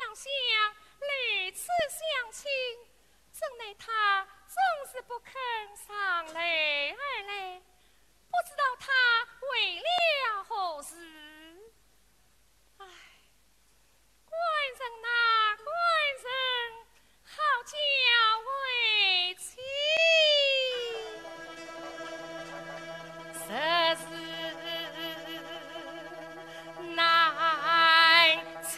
想想屡次相亲，怎奈他总是不肯上来而来，不知道他为了何事。唉，官人呐，官人，好叫为妻，实是难猜。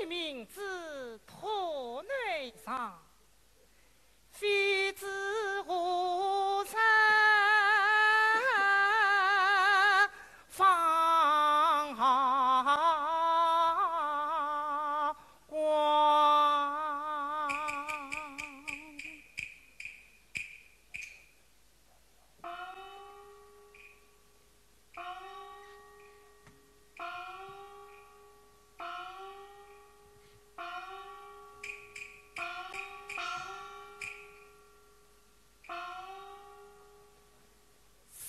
名字托内上，非知何人放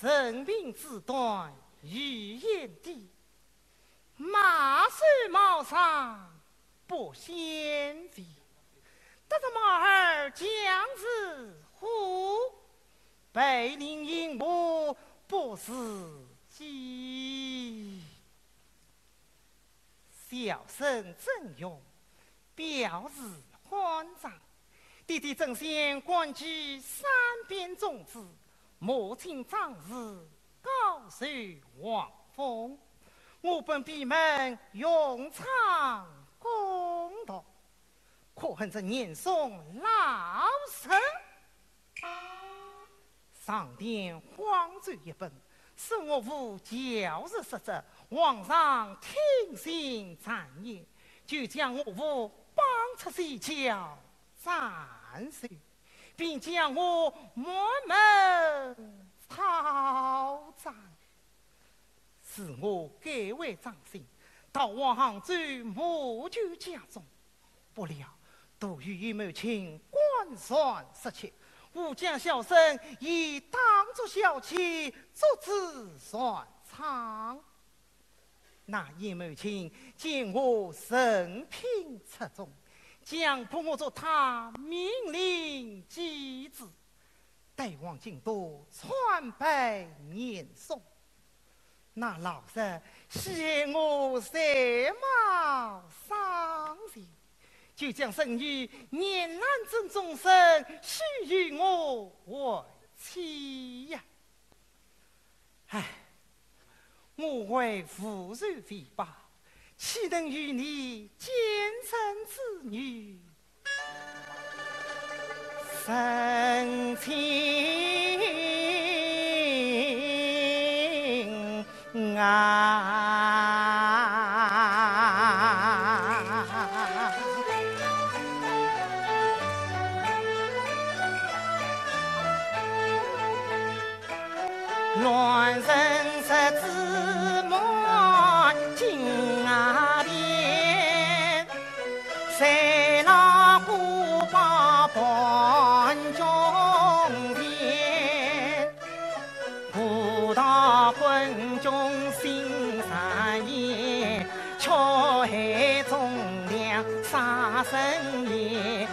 生命之短，语言低，马首毛上不先飞。得着马儿将之乎？背领引我不是鸡。小生郑勇，表示欢张。弟弟正先官居三边种子，母亲长日高寿望风。我本闭门勇闯公道，可恨这年送老身。上殿荒罪一本，是我父教日失责，皇上听信谗言，就将我父绑出水桥斩首，并将我满门抄斩。是我改为掌心，到皇杭州募救家中，不料都与母亲官算失窃，吾将小生以当作小妾，阻止算偿。那叶母亲见我生平出众，将判我做他命令继子，带往京都传拜年送。那老身嫌我才貌伤心，就将生女年兰正终生许与我为妻呀！唉，我为妇孺非报，岂能与你奸臣之女生情啊！乱人设之魔金啊变，谁老虎把半中间，不到昏中心善言，却害忠良杀生也，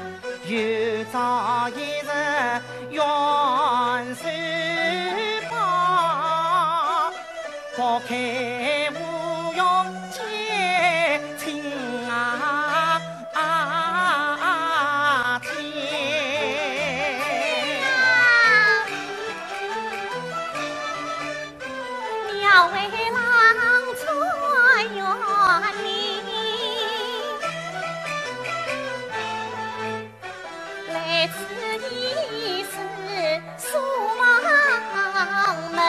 有朝一日元帅抛开无用结情天，鸟为郎穿园里，来此一时苏王门。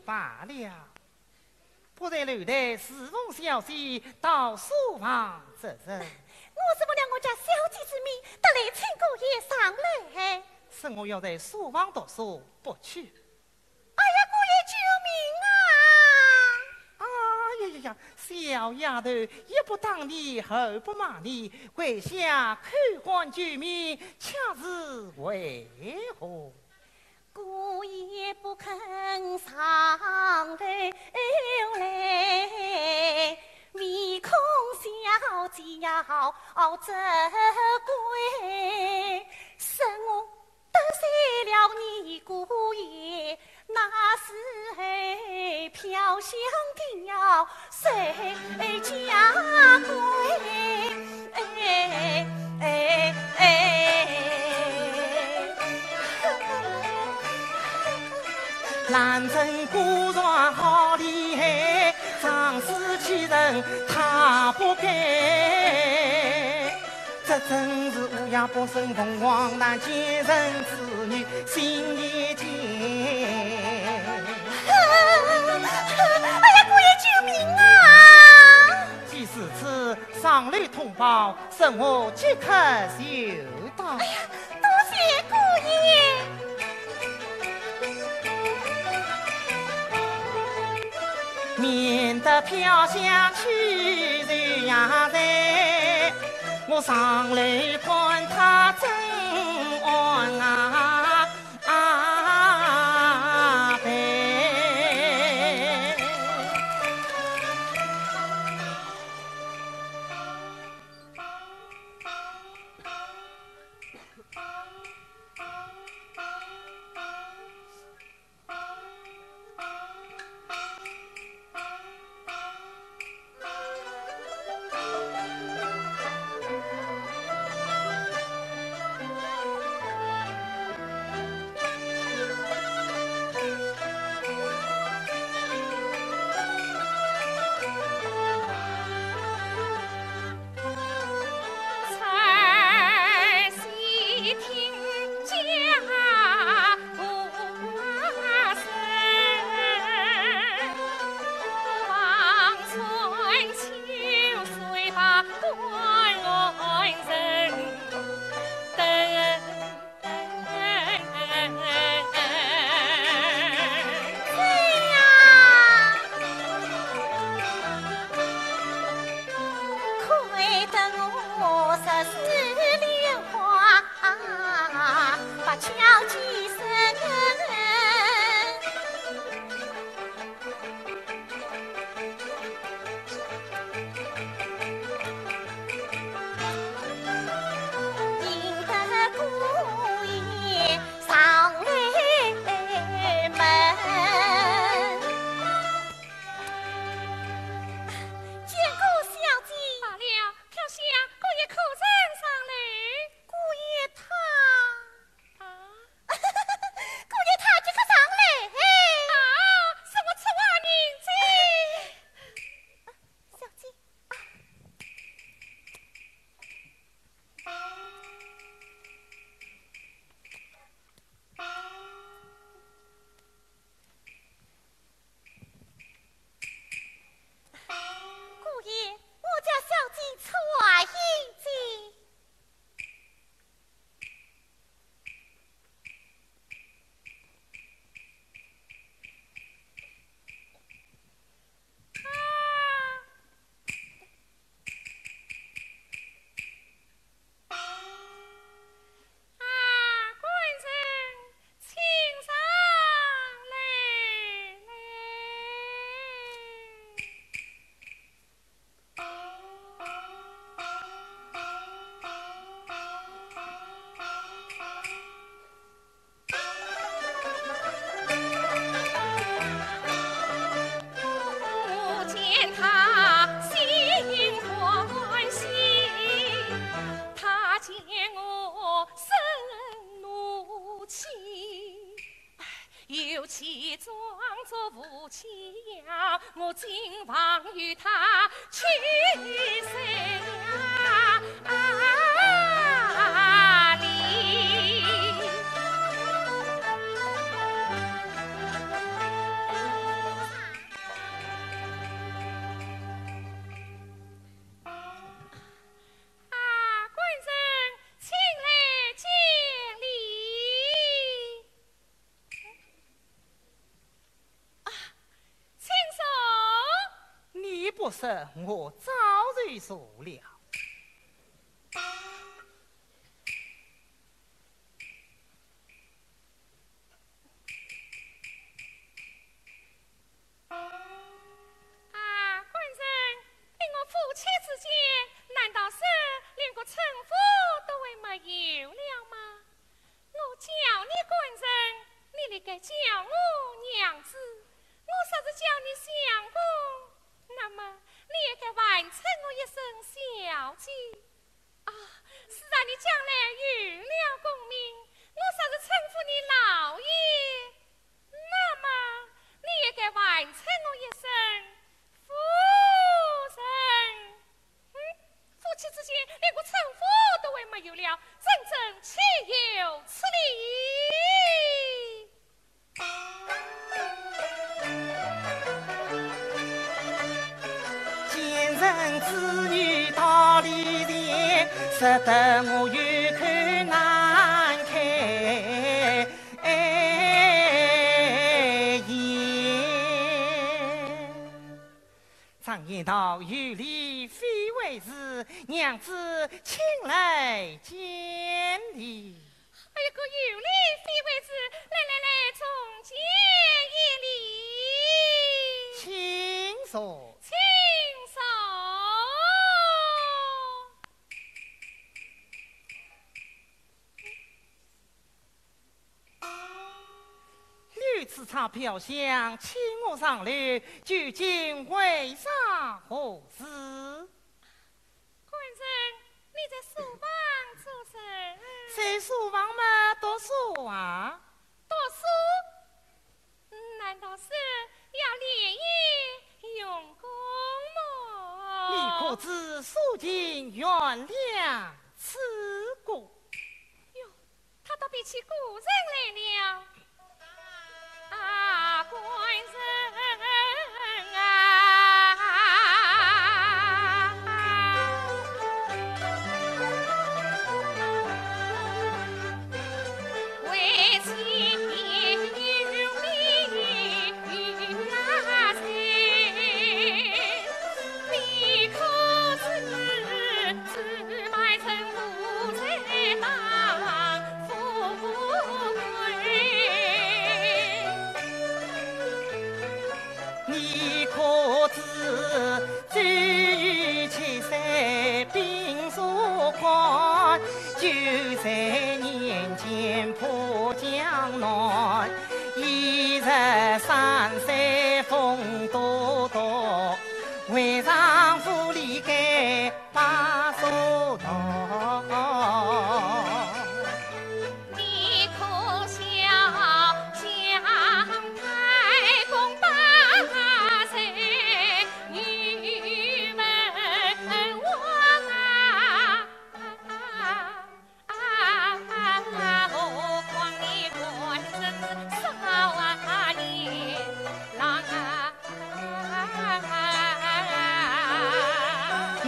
罢了，不在楼台侍奉小姐到书房责任。我是不了我家小姐之命，得来请姑爷上来。是我要在书房读书，不去。哎呀，姑哎爷救命啊！呀呀呀，小丫头，一不当你，后不骂你，跪下叩唤救命，恰是为何？姑爷不肯上楼来，唯恐小姐要责怪，是我得罪了你姑爷，那是飘香调谁家规？兰城古传好厉害，仗势欺人他不该。这真是乌鸦不生凤凰，难奸人之女心也坚。哎呀，姑爷救命啊！既是此，上楼通报，使我即刻就到。哎呀，多谢姑爷。免得飘香去人呀人，我上来管他真安排。尤其装作无情样，我竟忘与他去谁里？官人，请来见礼。你不是我早就说了。官人，你我夫妻之间，难道是连个称呼都还没有了吗？我叫你官人，你立该叫我娘子；我说是叫你相公，那么你也该完称我一声小姐啊！是啊，你将来有了功名，我说是称呼你老爷，那么你也该完称我一声夫人。夫妻之间连个称呼都还没有了，真正岂有此理！见人子女道理前，使得我有口难开言。常言道，有理非非为是，娘子请来见礼。哎呀，个有礼非为是，来，从前一礼，请坐。请坐。女子钞票箱，请我上楼，究竟为啥何事？官人，你在书房做甚？在书房嘛，读书啊。读书？难道是要连夜用功吗？你可知书尽原谅此故？哟，他倒比起古人来了。啊，官人啊！为情有理那才，你可知只买成夫才当富贵？你可知周瑜七岁兵所宽，9岁年间破江南，23岁风多多，为丈夫离开把手刀。你可笑姜太公把谁玉门王何况你官人少年郎你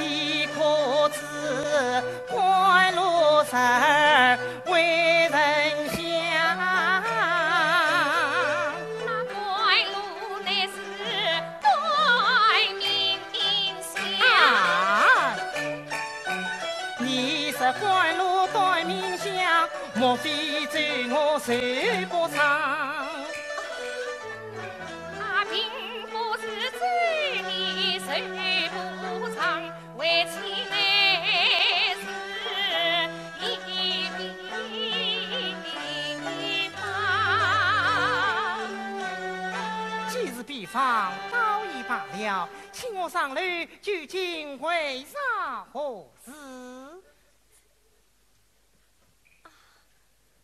可知官路上为人想？那官路乃是待民想。啊！你是官路待民想，莫非走我手不长？并不是追你手不长，为妻乃是一比方。既是比方，倒已罢了，请我上楼，究竟为啥何事？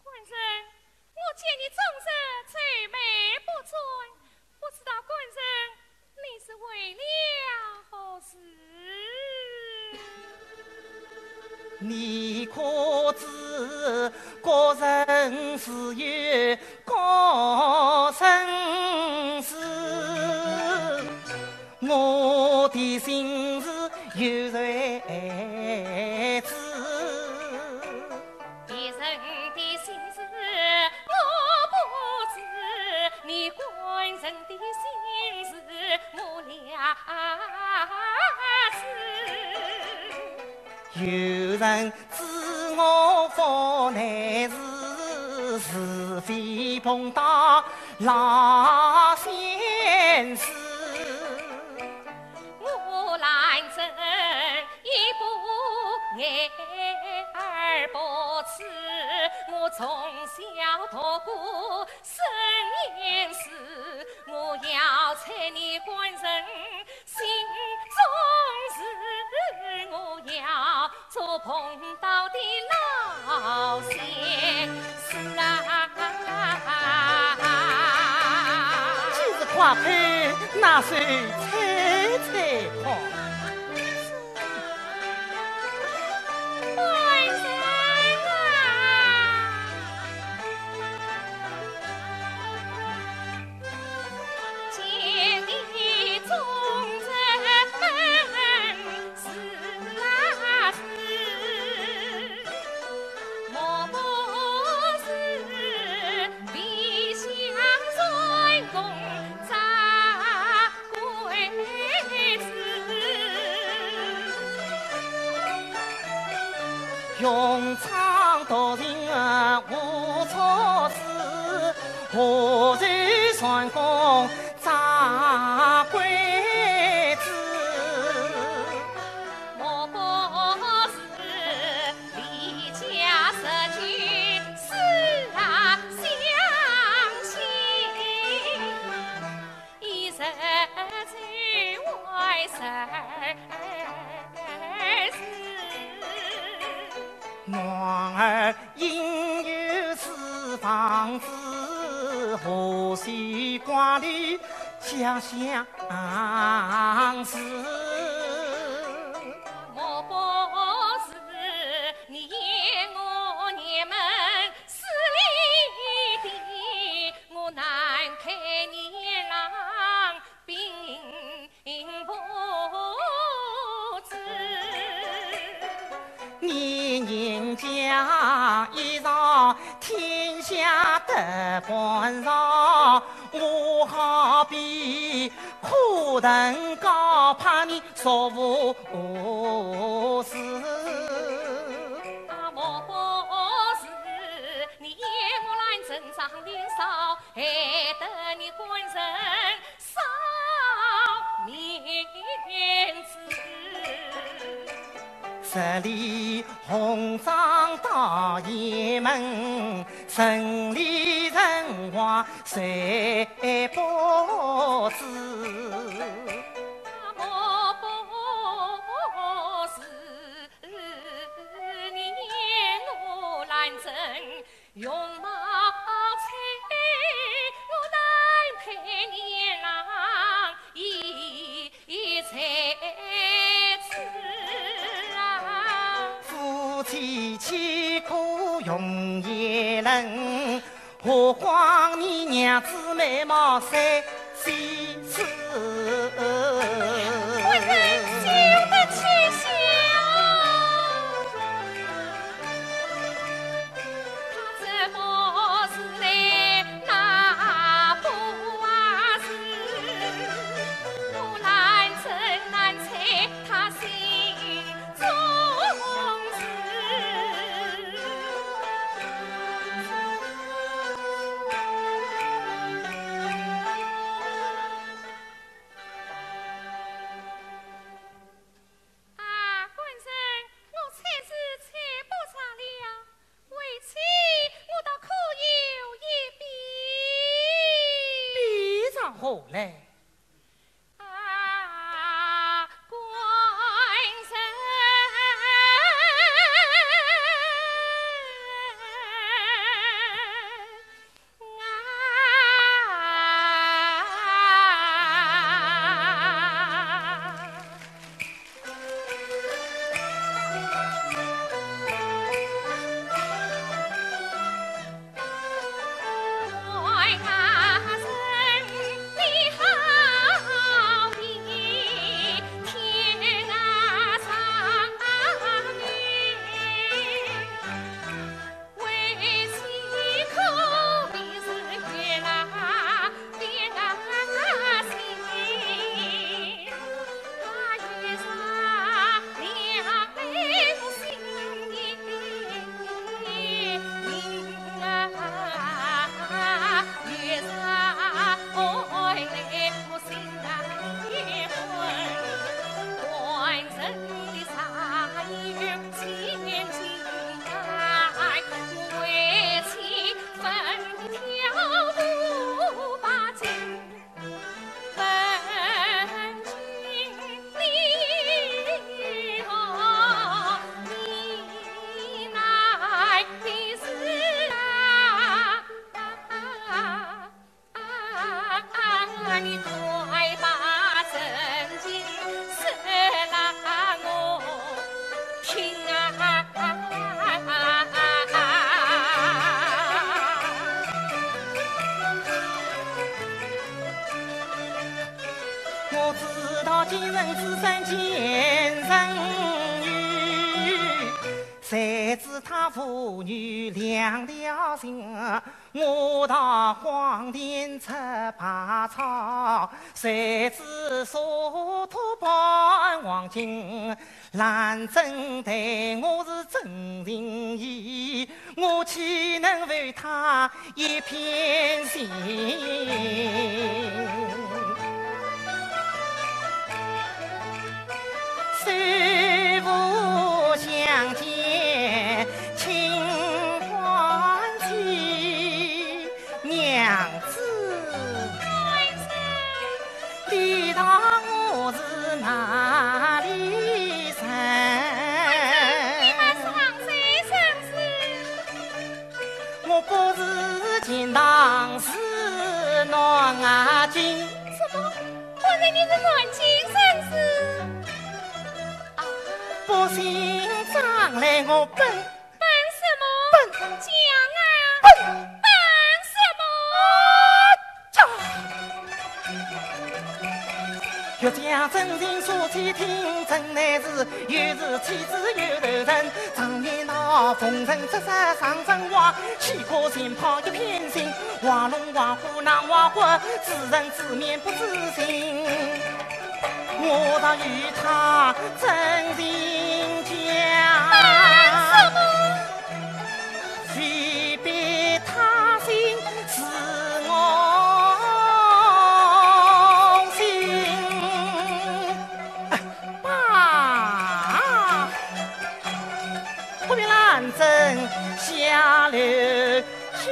官人，我见你终日垂眉不转，不知道官人你是为了何事？你可知国人是有高生死？我的心事有谁知？别人的心事我不知，你官人的心事我了知。有人知我方乃是非碰到老先生，我兰真一步眼儿不迟，我从小读过圣言诗，我要猜你官人心中事，我要做碰到的老先生啊！今日花开，那谁采采好？官人啊，见你忠贞是是，莫不是理想专攻扎贵子？雄昌夺人无错事，何然传功扎贵子？莫不是离家失去死啊相心，一日在外事。男儿应有四房子，何须挂虑家乡事？莫不是你我娘们势利的，我难看年郎并不知。你人家衣裳天下得半上，我好比苦藤高，怕你说无事。莫不是你嫌我懒正长脸少，害得你官人少面子。十里红妆到雁门，城里人话谁不知？莫不是你我懒正容貌翠，我难配年郎一才子啊！夫妻岂可容一人？何况你娘子美貌三细丝。我忍久的去想，他怎么是来那不是？我难真难猜他心中事。官人，我才是猜不着了，为妻我倒可有一笔。比上何来？官人，你好比天上月，为妻可比是月亮变心。月上亮来我心里明月上爱来我心里昏，官人的啥有千金爱，我为妻分条不把金分君你哦，你乃的是你快把真情说来我听啊！我知道今人之身见人语，谁知他家妇女两条心，我到荒田出爬草，谁知沙土伴黄金，兰真对我是真情意，我岂能为他一片心？虽不相见情欢喜，娘子理当我是哪里人？我不是钱塘是南京。什么？原来你是南京绅士？不信张来我奔什么？奔讲啊！奔什么？欲将真情说起听，真乃是又是妻子又头人。常言道，风尘出色上真话，气过心泡一片心。画龙画虎难画活，知人知面不知心。我倒与他真情讲，什么？非别他心是我心。不必兰真下流去。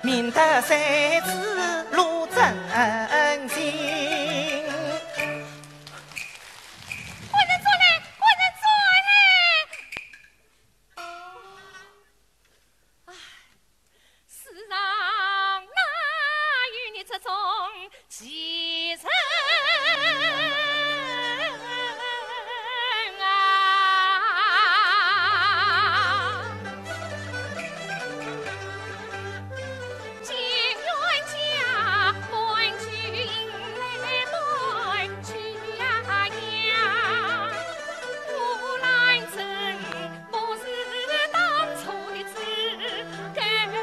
免得谁知路真心。快点坐来，快点坐来！世上哪有你这种奇人啊！情愿家搬去迎来搬去呀呀，我来真不是当初的自该了。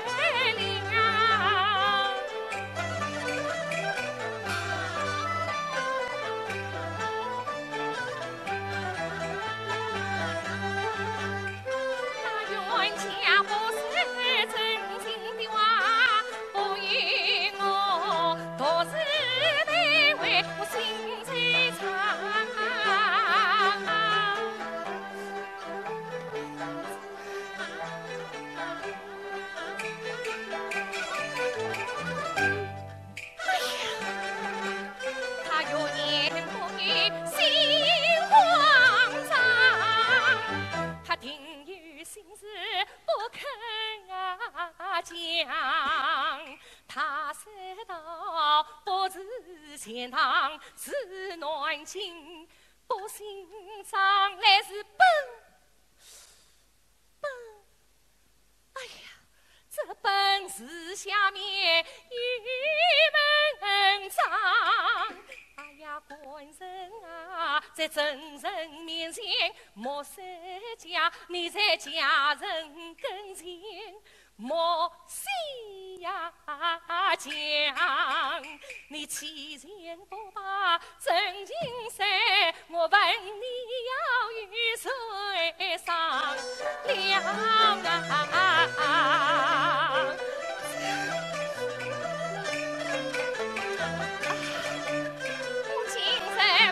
那冤家不是真心的话，不与我独自卑微，我心最长。他有言不语心慌张，他定有心事不肯讲。他说道不是钱塘是南京，不信上来是奔。哎呀，这本事下面有门章。哎呀，官人啊，在真人面前莫设假，你在家人跟前莫细呀讲。你欺人不把真情说，我问你要与谁商量啊？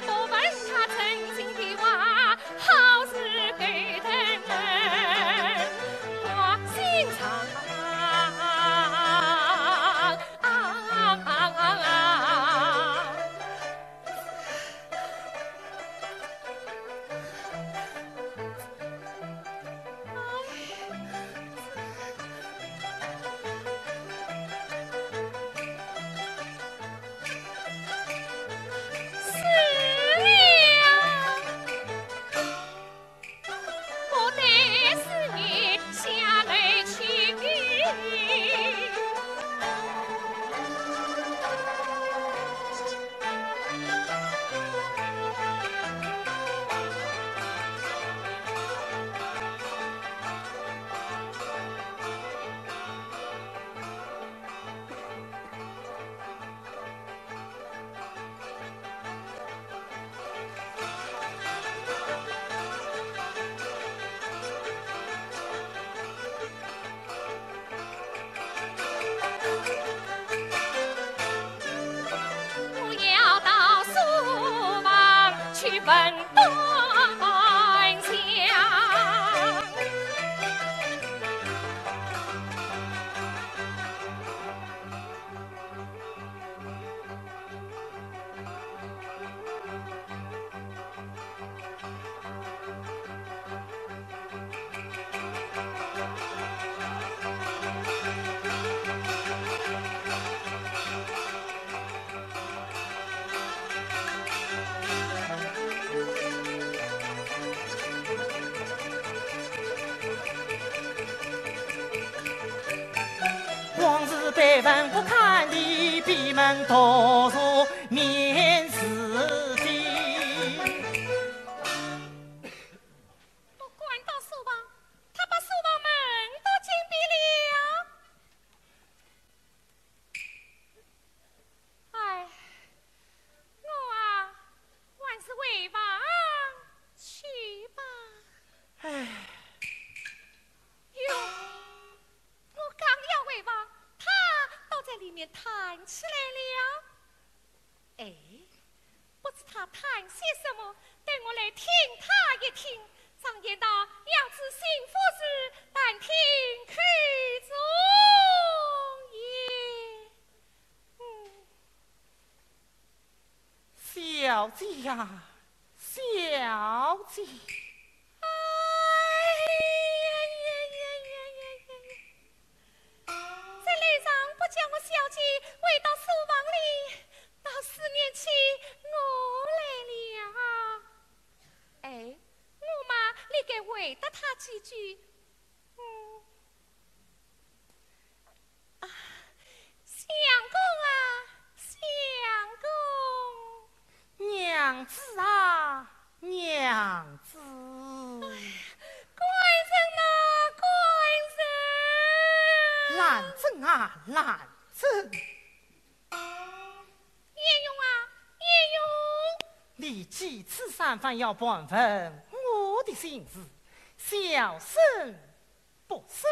不问他真心的话，好事给人挂心肠。本端详。往事百闻不堪的，闭门读书面是非。我关到书房，他把书房门都紧闭了。哎，我啊，还是回房去吧。唉，哟，我刚要回房，他倒在里面弹起来了。哎，不知他弹些什么，等我来听他一听。常言道，要知幸福事，但听曲中小也。姐呀，小姐。哎呀！在路上不叫我小姐，回到书房里，到4年起我来了。哎，我嘛，你该回答他几句。相公啊，相公。娘子啊，娘子。官人啊，官人。兰正啊，兰正。叶勇啊，叶勇。你几次三番要盘问我的心事，小声不说。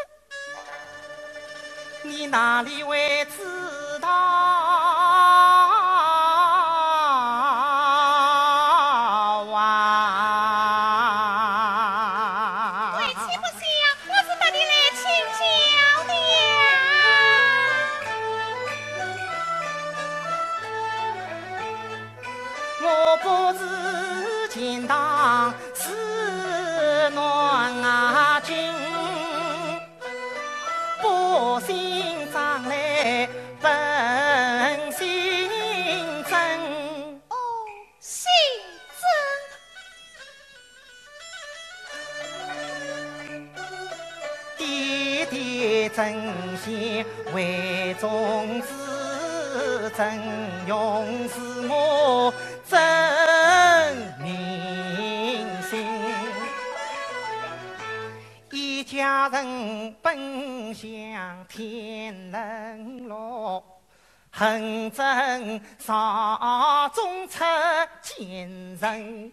你哪里会知道啊？为妻不想，我是到你来请教的呀。我不知钱当是暖君，不信上来问心真。哦，信爹爹真心为宗旨，真用是我真明心。一家人本想天冷落，恨真朝中出奸人，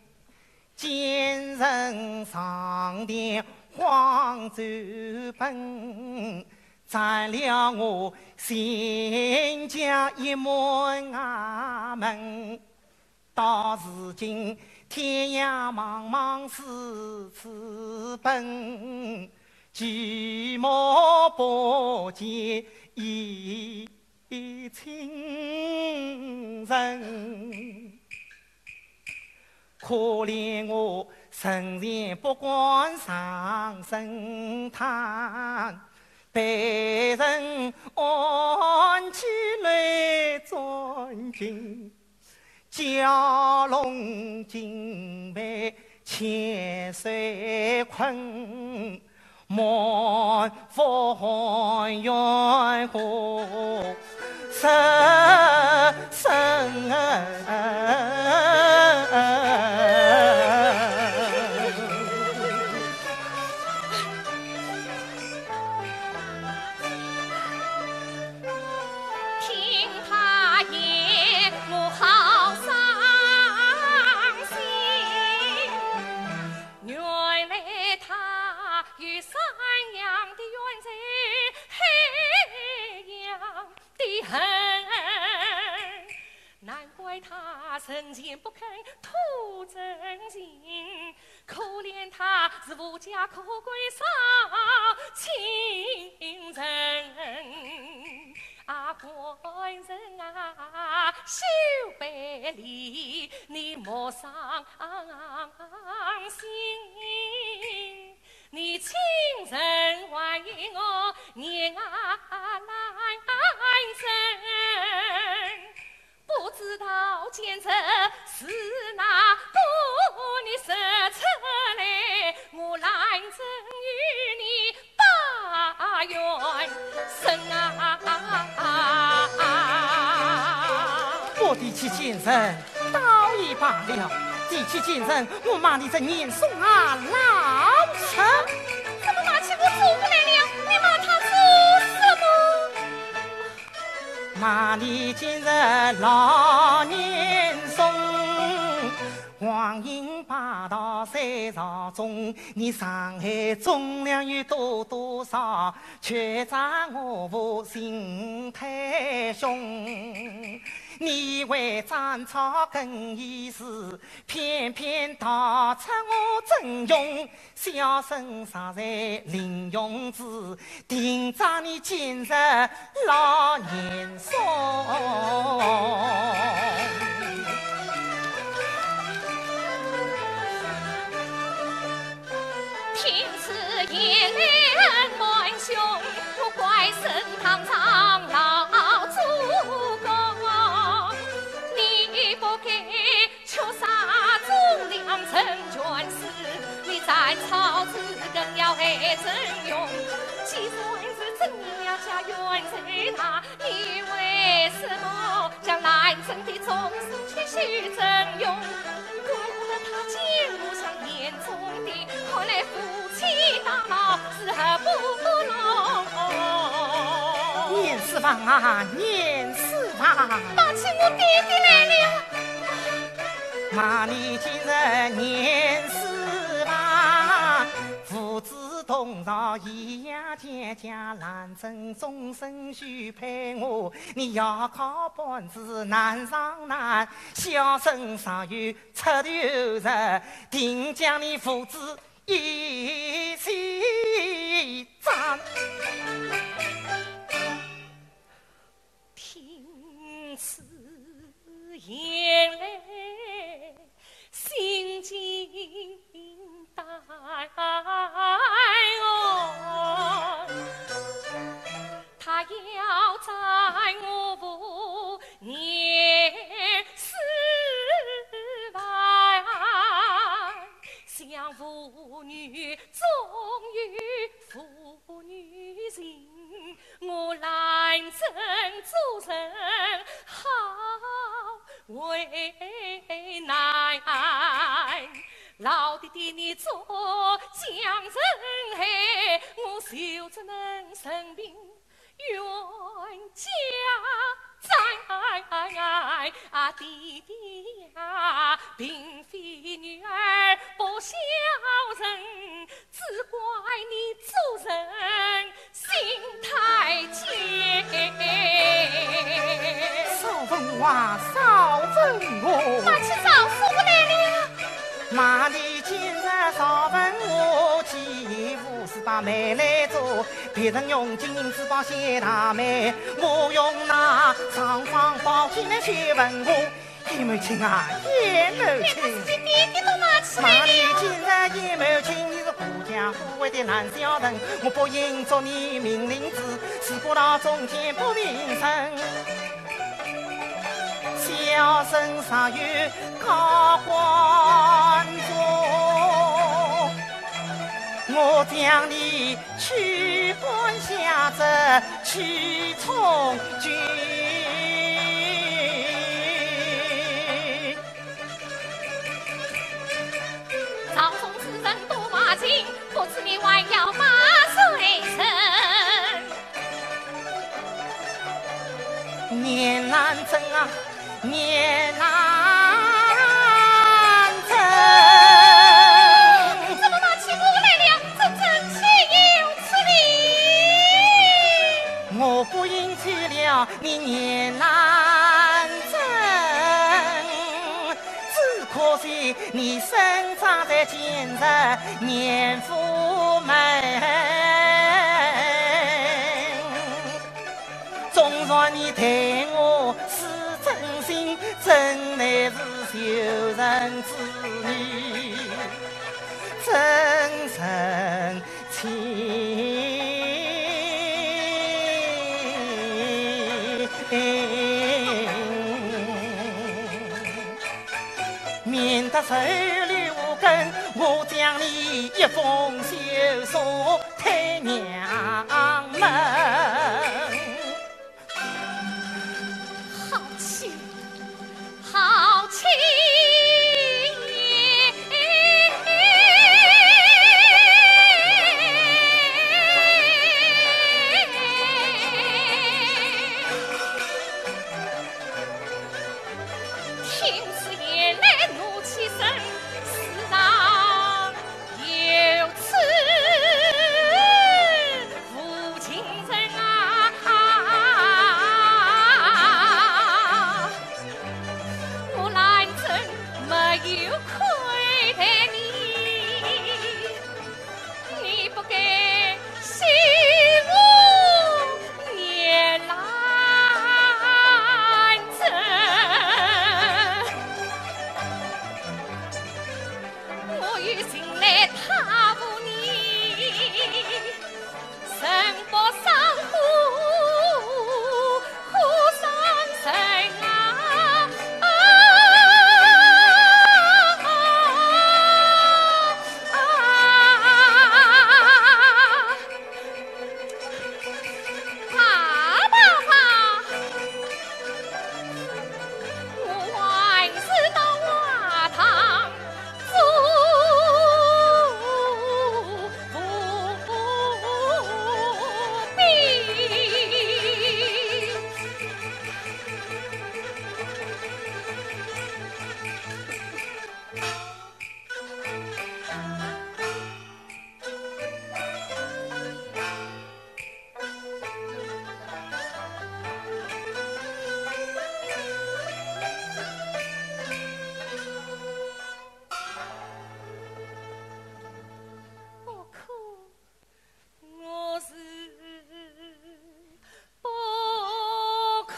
奸人上殿慌走奔，占了我新家一门衙门。到如今天涯茫茫四处奔，举目不见一亲人。可怜我生前不管上神坛，被人按起来钻进蛟龙金被千岁困，满腹冤火十生听他言，我好伤心。原来他与三娘的冤仇，黑样的恨，难怪他生人前不肯吐真情，可怜他是无家可归少情人。啊，官人啊，休别离，你莫伤心。你亲人还我念来生，不知道见这是哪个你说出来，我来真与你把缘生啊！我的妻先生倒也罢了，地妻先生，我骂你这年送啊老臣，怎么骂起我做不来了？你骂他做什么？骂你今日老年送，黄银霸道三朝中，你上海重量有多少？却在我父心太凶。你为斩草更义士，偏偏逃出我阵用，小生尚在林永志，定将你今日老年送。听此言来满胸，我怪神堂上老主公，你不该求杀忠良成全事，你斩草子更要害真勇。既算是正了家园在他，你为什么将来生的终身去许真用？怪不得他见我像眼中的，看来夫妻大闹是合不拢。念四方啊，念四方！骂起我爹爹来了！骂你今日念四方，父子同朝颐养天家，兰真终身许配我。你要靠本事难上难，小生尚有出头日，定将你父子一起斩。听此言来，心惊胆哦。他要在我府念四万，想妇女终于妇女情，我兰真做人好为难。老爹爹你做江人海，我就只能生病冤家在啊，弟弟呀，并非女儿不孝顺，只怪你做人心太贱。少问话，少问我。马起早说不来了。骂你今日少问我，几乎是把媒来做，别人用金银珠宝谢大妹，我用那尚方宝剑来去问我。叶母亲啊，叶母亲，爹爹都骂起来骂你了。今日叶母亲，你是狐假虎威的烂小人，我不应做你命令子，是不到中间不名声。小生尚有高官做，我将你去官下泽去从军。朝中之人多马情，不知你还要骂谁人？年兰真啊，年兰真，怎么骂起我来了？这真岂有此理！我不应去了你年兰真，可惜你生长在今日年富门，纵然你对我是真心，真乃是救人之女，真诚情。免得手里无根，我将你一封休书推娘门。好气，好气！听此言来怒气生，世上有此负情人啊！我兰真没有亏待你，你不该惜我年兰真。我有心来踏步你，人不上虎上身啊！我还是到瓦堂不可，我是不可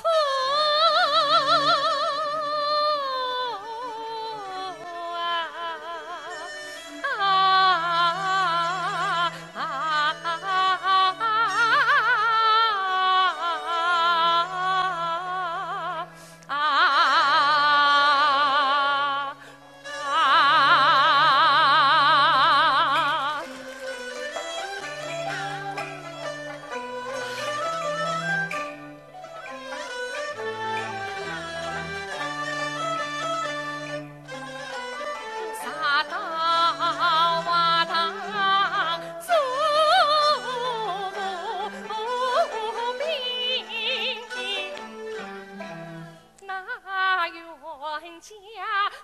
家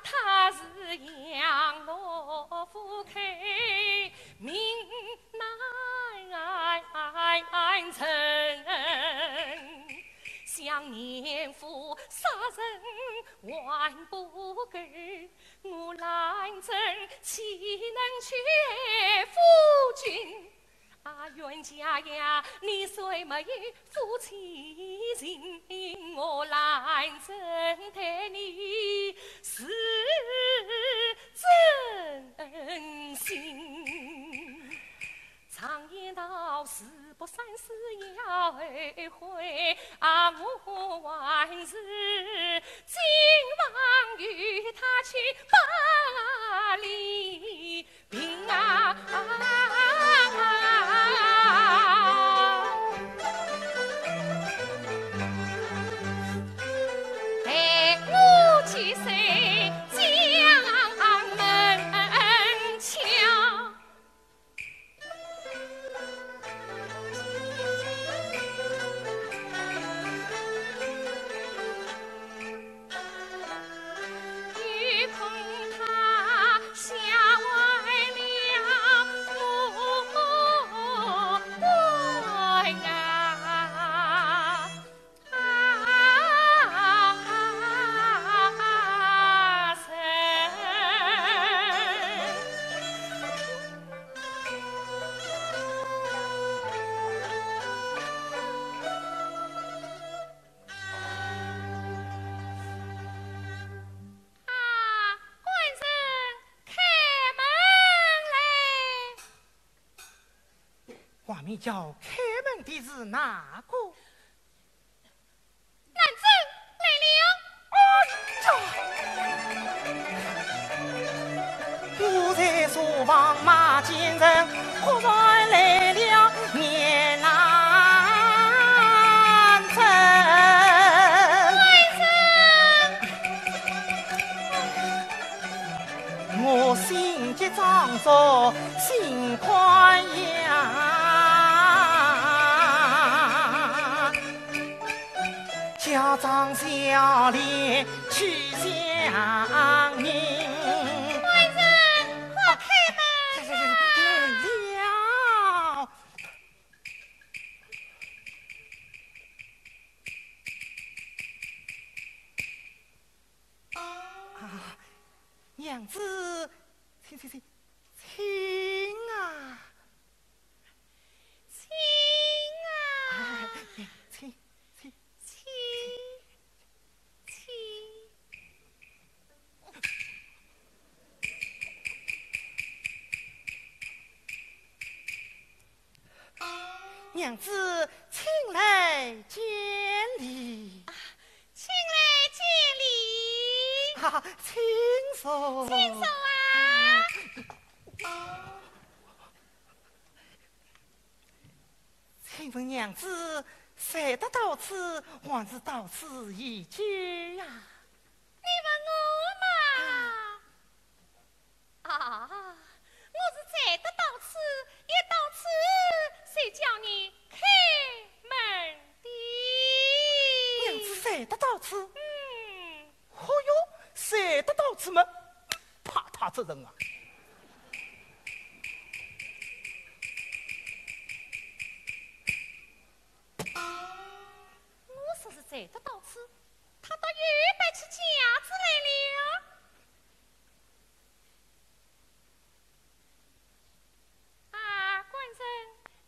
他是养老夫开命难成，想年富杀人还不够，我兰真岂能屈夫君？啊，冤家呀，你虽没有夫妻情，我兰真待你是真心。常言道，事不三思要后悔，啊，我还是今晚与他去巴黎平啊！带我去谁江门桥？遇碰他下坏了。面叫开门的是哪个？南征来了！我在书房马见人，忽然来了年兰珍。我心急长着心宽呀，家长小脸去相迎。娘子，请啊！请。娘子，请来见礼。请来见礼。请坐。请坐啊！请问娘子，谁得到此，还是到此一居呀？你问我嘛？我是才得到此，一到此，谁叫你开门的？娘子谁得到此？哦哟，谁得到此么？怕他这人啊！我说是谁得到此，他到预备起架子来了。官人，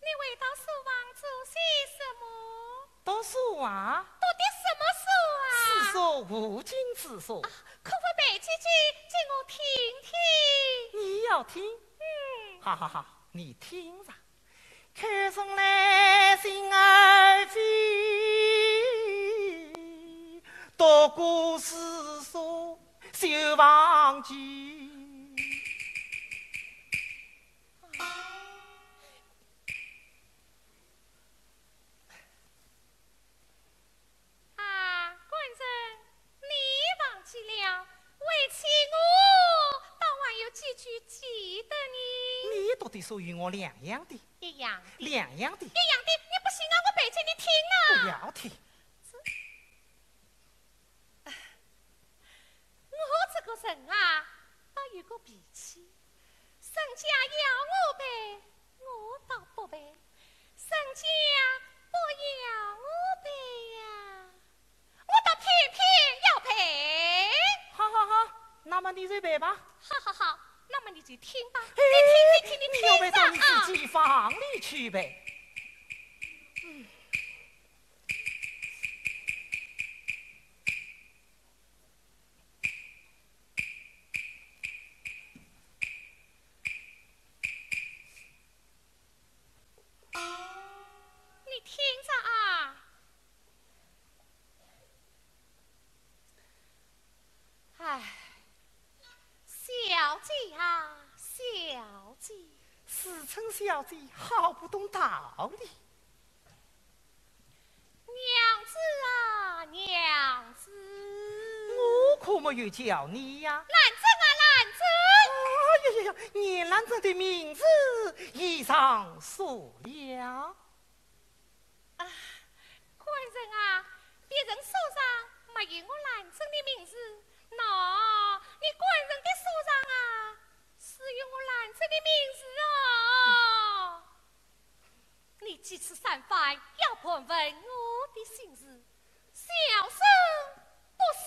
你回到书房做些什么？读书啊？读的什么书啊？此书无尽之书。可否背几句给我听听？你要听？好，你听着。开从来心儿飞，读过诗书就忘记。官人，你忘记了？为妻我倒还有几句记得你。你读的书与我两样的。一样。两样的。一样的，你不信啊？我背给你听啊。不要听。我这个人啊，倒有个脾气。人家要我背，我倒不背；人家不要我背呀，我倒偏偏要背。好，那么你就背吧。好，那么你就听吧。你听你要背到你自己房里去呗。你听着啊。小姐啊，小姐，世称小姐好不懂道理。娘子啊，娘子，我可没有叫你呀。兰珍啊，兰珍。年兰珍的名字已上书了。官人啊，别人手上没有我兰珍的名字，那你官人的手上啊，是有我兰珍的名字哦。你几次三番要盘问我的心事，小声不是？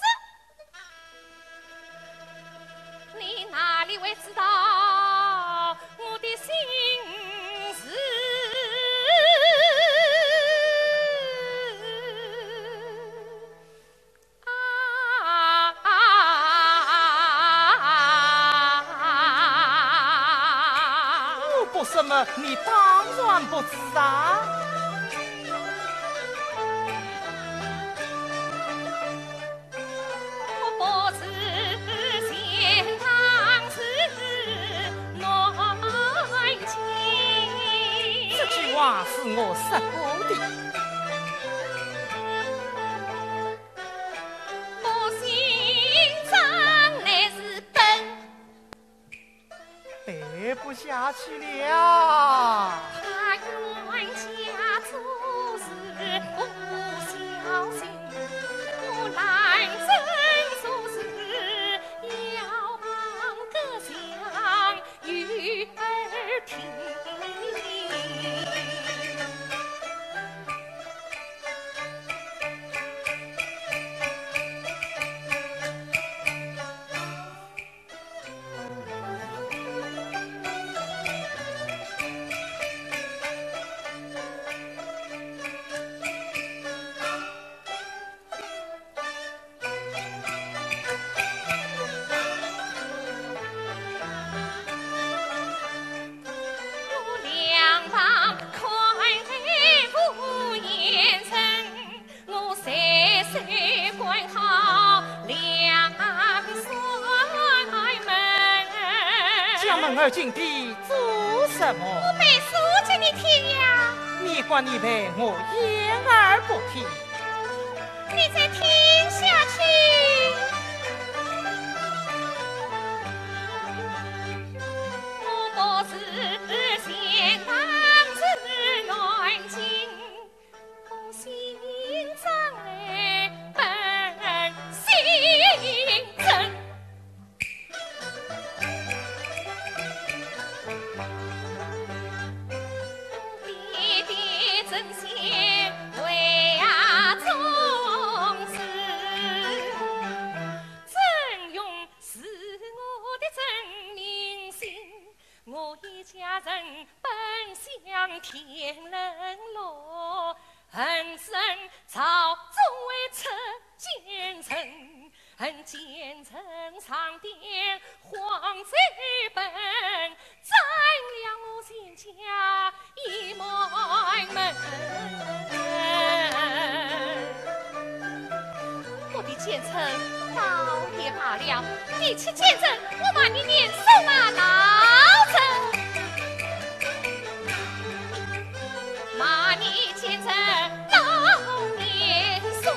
你哪里会知道我的心事？什么你当然不知啊？我不知贤堂是暖情。这句话是我说过的。我心脏乃是笨，背不下去了。他冤家做事不小心，我难真做事要帮个相与儿听。儿今地做什么？我背书给你听呀。你管你背，我掩耳不听。你再听下去。我不是贤当是暖情，我心脏嘞本性真。真心为众生，真勇是我的真民心。我一家人本享天人乐，恨生朝中为出奸臣，恨奸臣上殿皇贼本，占了我全家一脉门。我的奸臣倒也罢了，比起奸臣，我骂你年送啊老臣，骂你奸臣老年送，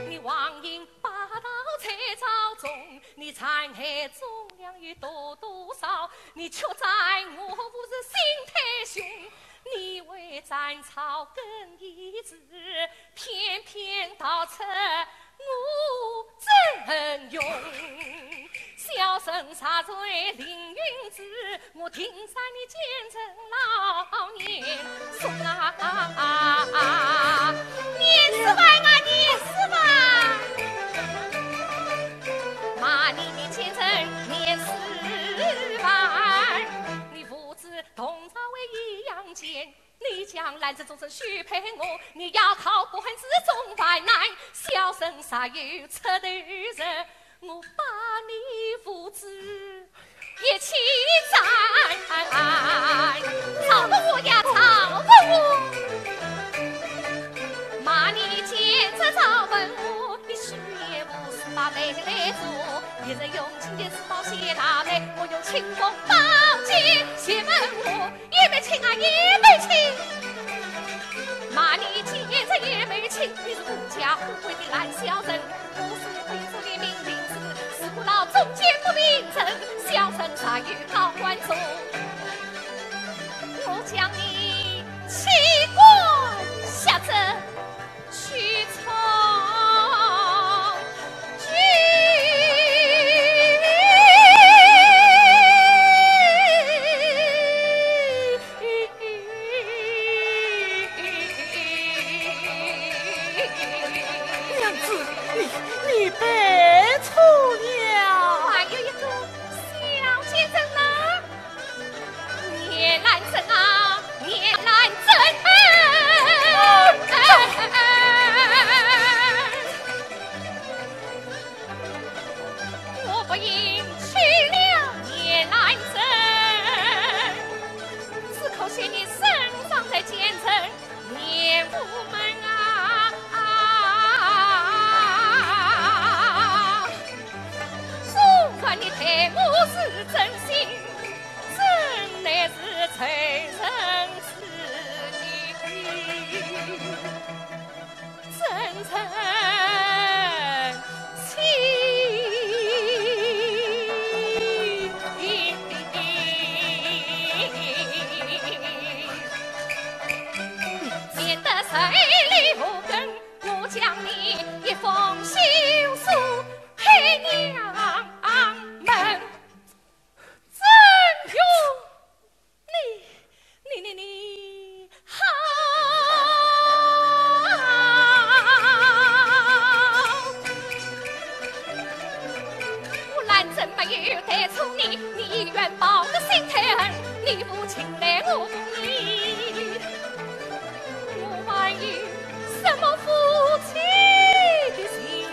你妄引霸道才朝中，你残害忠良有多少？你却在我无是心太凶，你为斩草根一枝，偏偏道出我真勇。小生杀罪凌云子，我听杀你奸臣老年送啊！年死吧啊，年死吧！骂你的奸臣年死吧！你父子同朝为一样奸，你将来这终身许配我，你要靠不恨之中万难。小生杀有出头人，我把你父子一起斩，吵不我呀，吵不我！骂你奸臣吵不我，你虚也无事把妹来做，一日用情的是报谢大妹，我用清风宝剑谢问我，也没情啊也没情。骂你奸臣也没情，你是狐假虎威的烂小人，我是贵族的命令子，是苦恼中间不明真，小生杀于高官中，我将你弃官下阵去从军。娘子，你白错了。还有一个真心，真乃是催人思念，真诚心。免得水里无根，我将你一封休书给娘们。真有你好，我兰真没有带错你，你愿报个心太狠，你父亲来我不依。什么夫妻的心？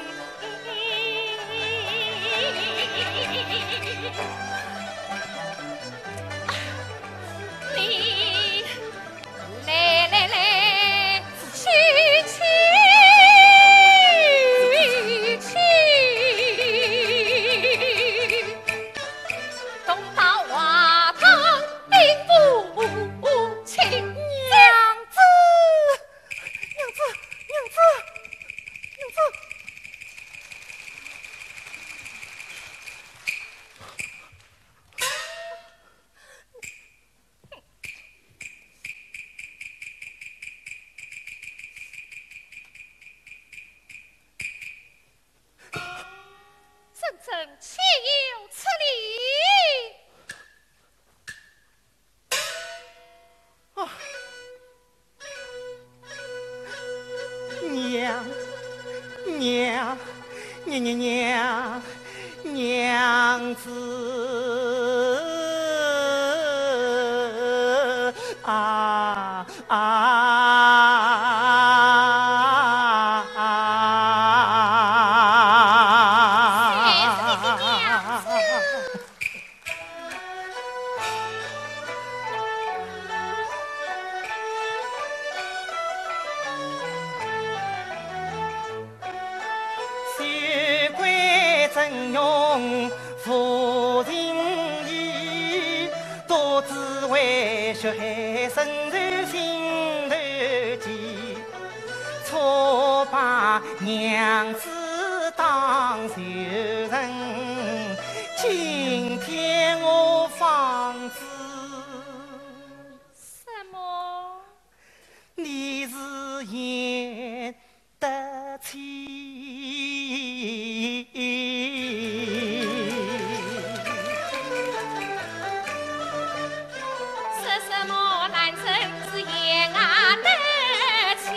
你来，去，东到瓦塘并不亲。真岂有此理？娘子啊！真用夫人意，多只为血海深仇心头记，错把娘子当仇人，今天我方知什么？你是演得起。什么男生是言啊得起？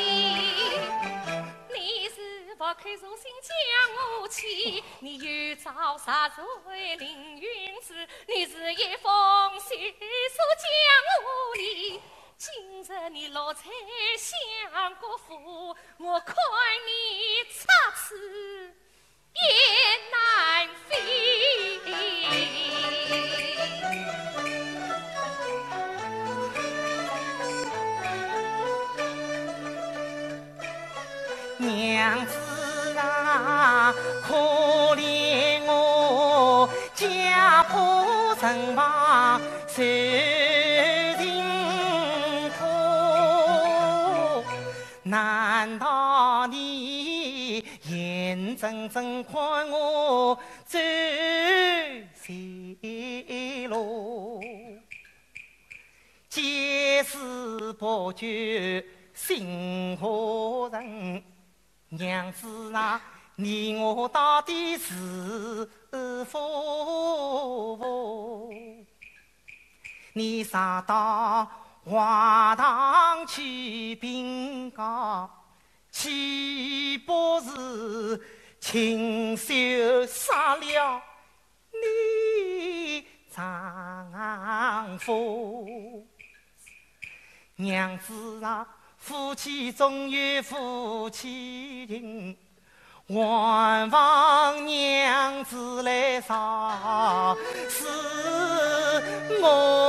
你是不肯重新将我妻？你又找啥子为凌云子？你是一封信所将我离。今日你落在相国府，我看你插翅也难飞。娘子啊，可怜我家破人亡受辛苦，难道你眼睁睁看我走邪路？皆是不救心何人？娘子啊，你我到底是否？你上到华堂去禀告，岂不是亲手杀了你丈夫？娘子啊，夫妻总有夫妻情，还望娘子来赏识我。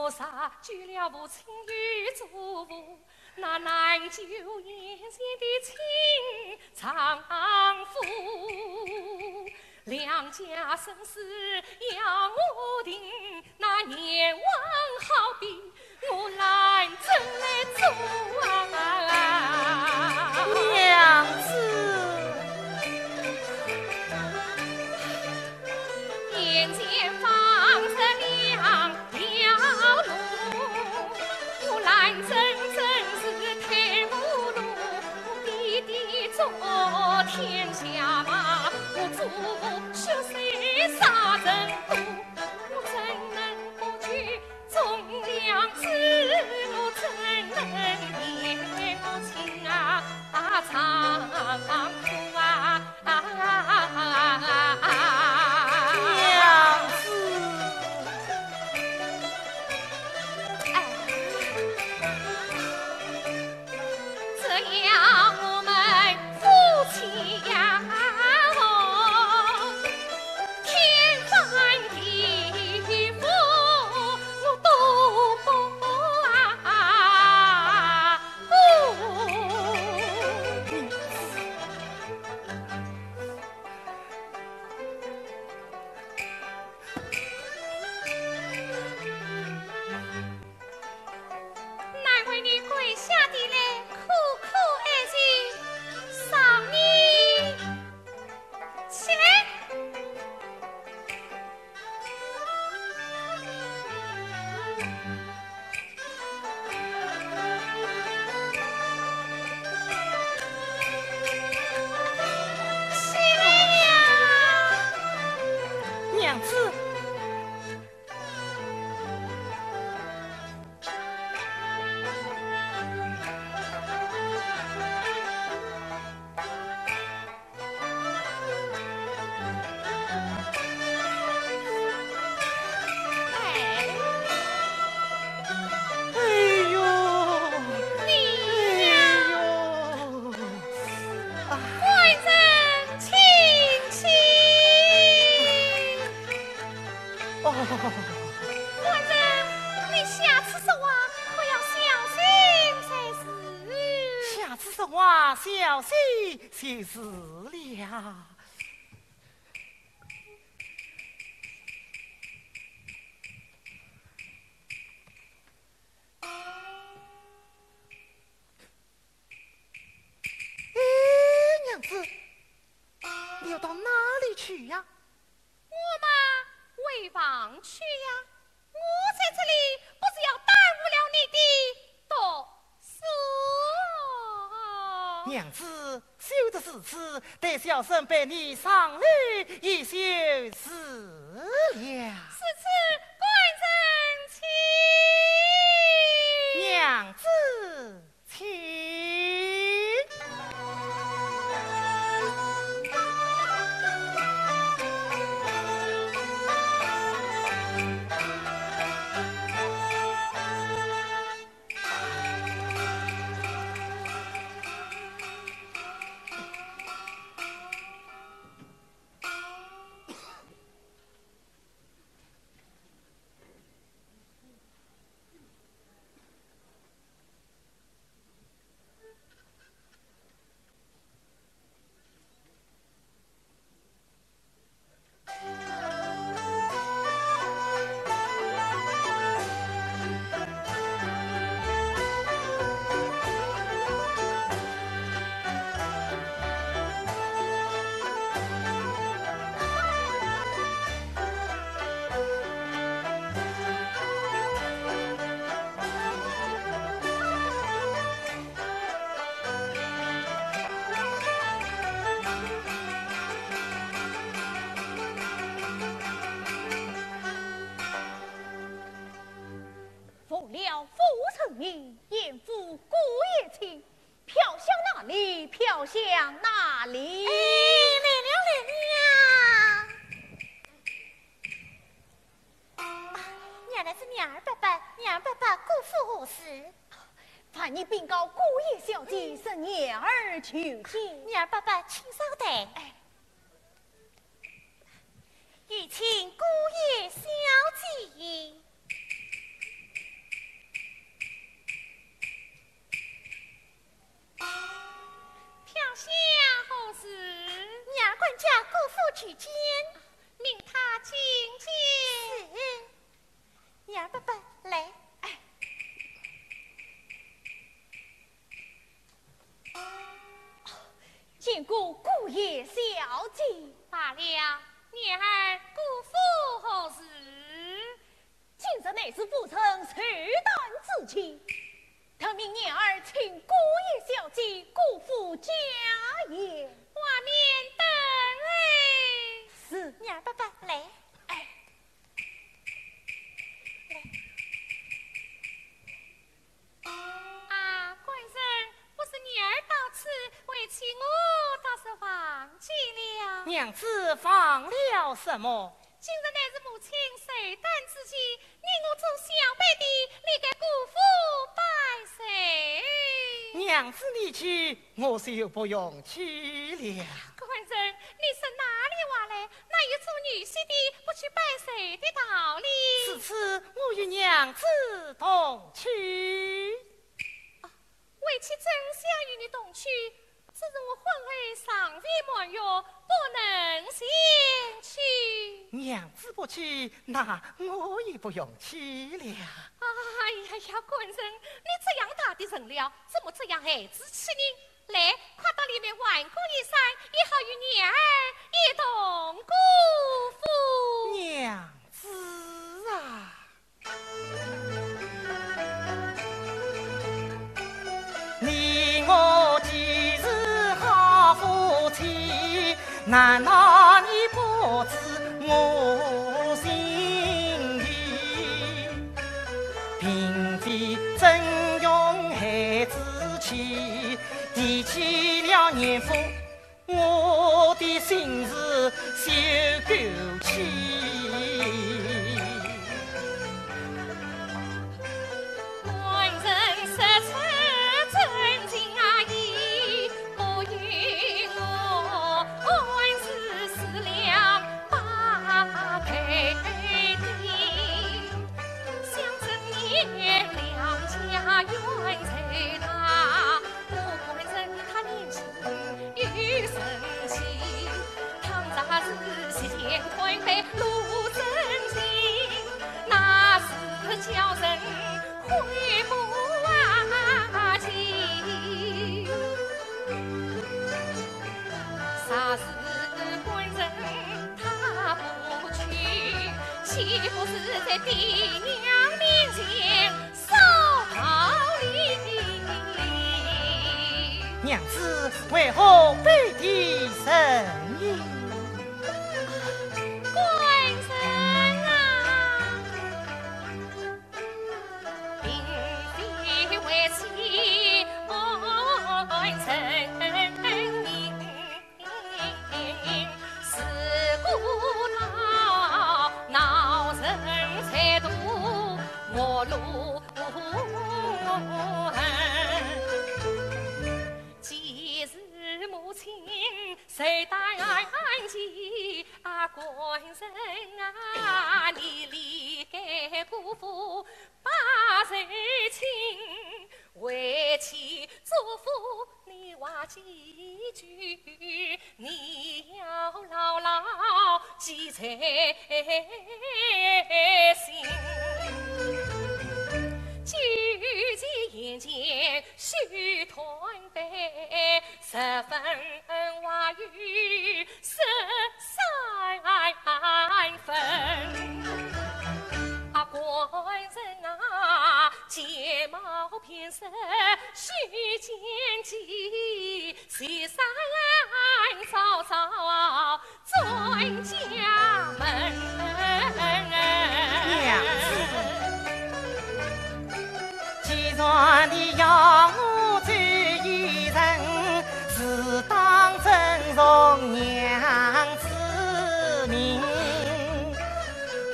菩萨救了父亲与祖父，那难救眼前的亲丈夫。两家生死要我定，那阎王好比我来怎来做啊？娘子。眼前放着两条路，我来真是太无路。我弟弟做天下马，我祖父血水杀人多，我怎能不去忠良之路？怎能念我亲啊丈夫娘子，这样我们夫妻呀，天翻地覆，我都不难为你跪下地来苦苦哀求，上你起来。娘子，哎呦，你呀，官人亲亲。哦，官人，你下次说话可要小心才是。下次说话小心就是了。哎，娘子，你要到哪里去呀？我嘛，回房去呀。我在这里不是要耽误了你的读书。娘子，休得如此，待小生陪你上路一休是了。是此官人请。娘子，请。奉了父成命，严父姑爷亲，飘向哪里？飘向哪里？哎，来了，原来是娘儿伯伯，娘儿伯伯辜负何事？盼你禀告姑爷小姐，是娘儿求见。娘儿伯伯，请稍等。有请姑爷小姐。念过姑爷小姐。罢了，娘儿姑父何事？今日乃是父亲寿诞之期，特命娘儿请姑爷小姐姑父家宴。外面等哎。是娘儿伯伯来。啊，官人，不是娘儿到此，为妻我倒是忘记了。娘子忘了什么？今日乃是母亲寿诞之期，你我做小辈的，你给姑父拜寿。娘子你去，我就不用去了。官人，你是哪里话来？哪有做女婿的不去拜寿的道理？此次我与娘子同去。为妻真想与你同去，只是我婚后尚未满月，不能先去。娘子不去，那我也不用去了。哎呀呀，官人，你这样大的人了，怎么这样孩子气呢？来，快到里面挽过一衫，也好与娘儿一同辜负。娘子啊，你我既是好夫妻，难道你不知我心意？并非真用孩子气，提起了年父，我的心事休够气。官人说出真情意，不与我官司思量把配定。想着你两家冤仇大，我官人他年轻有生气，倘若是西天快飞路真情，那是叫人悔不忘记。啥是官人他不去，岂不是在爹娘面前受好礼？娘子为何背地生意？官人啊，并非为妻恩情意，是故到恼人才渡我路痕。既是母亲寿诞期，啊官人啊，你离开姑父把寿亲，为妻嘱咐你话几句，你要牢牢记在心。举起眼前须团杯，十分话语十三分。啊，官人啊，睫毛偏色须见机，西山早早转家门。娘子，既然你要我做一人，自当尊重娘子命，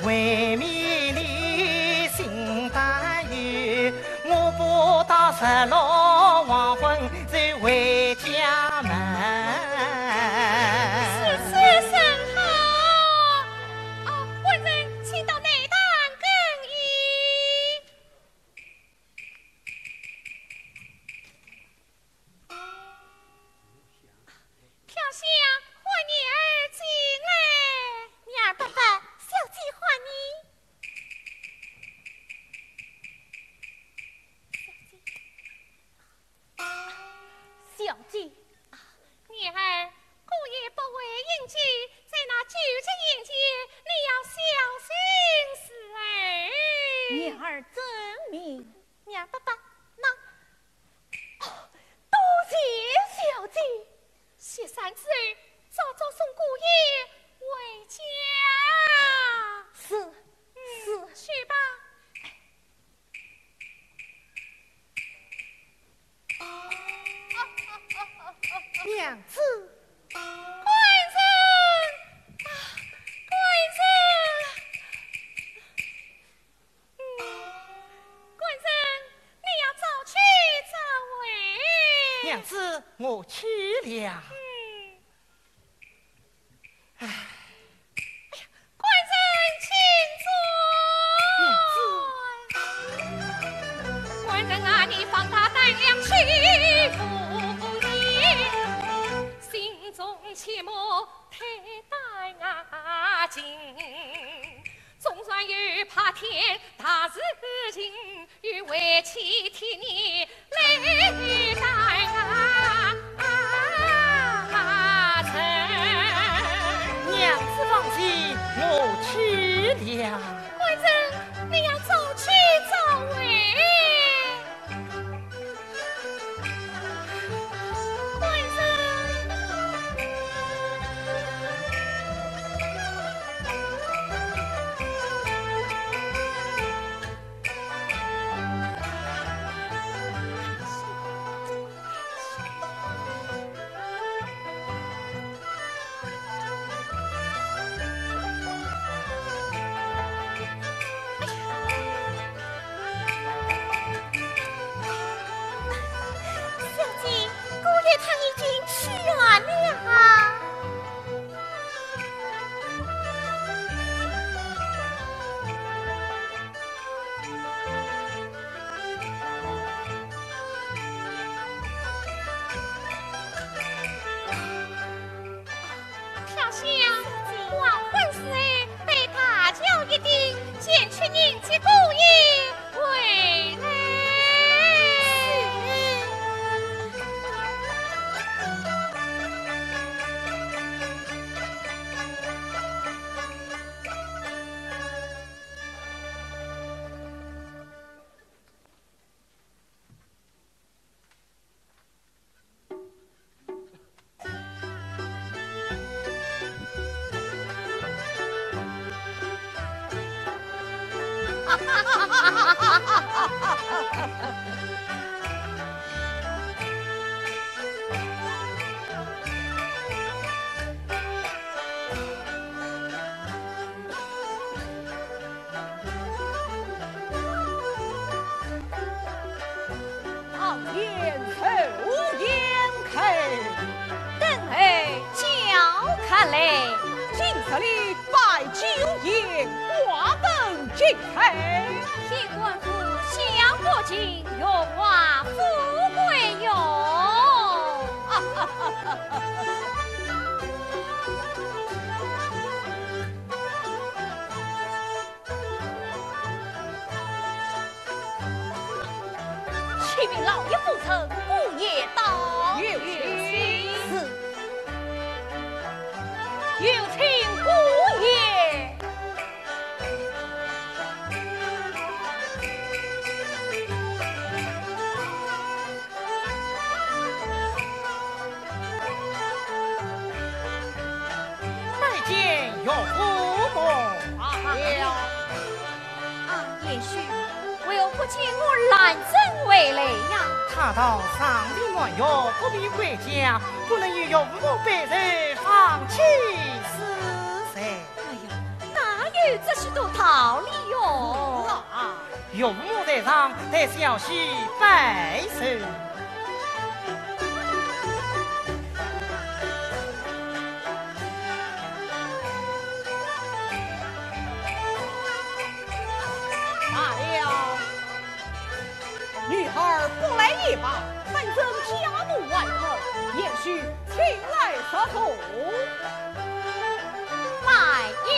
为免你心担忧，我不到16黄昏就回家门。是甚好？啊，官人请到内堂更衣。飘香唤女儿进来。娘儿伯伯，小姐唤你。小名？娘爸爸，那多谢小姐。谢三子，早早送姑爷回家。是，去吧。娘子，官人，官人，官人，你要早去早回。娘子，我去了。官人，请坐。官人啊，你放大胆量去赴宴，心中切莫太大压惊。总算有怕天大事情，与为妻替你来担承。娘子放心，我去了。官人，你要早去早回。官人，小姐，姑爷他已经去远了。飘香，黄昏时被大轿一顶，见去迎接姑爷回来。昂天抽烟口，等候叫看来，今日里摆酒宴，华灯尽黑。天官府相国金，荣华富贵用。启禀老爷父臣，姑爷到。有请。是。有请姑爷。拜见岳父母。也许唯有不见我兰真回来呀。他到上林暖岳，不必回家，不能与岳父母百人放弃死噻。哎呀，哪有这许多道理哟？岳父母在上，带小婿拜寿。女孩不来也罢，反正家奴外口，也许请来杀头。来也。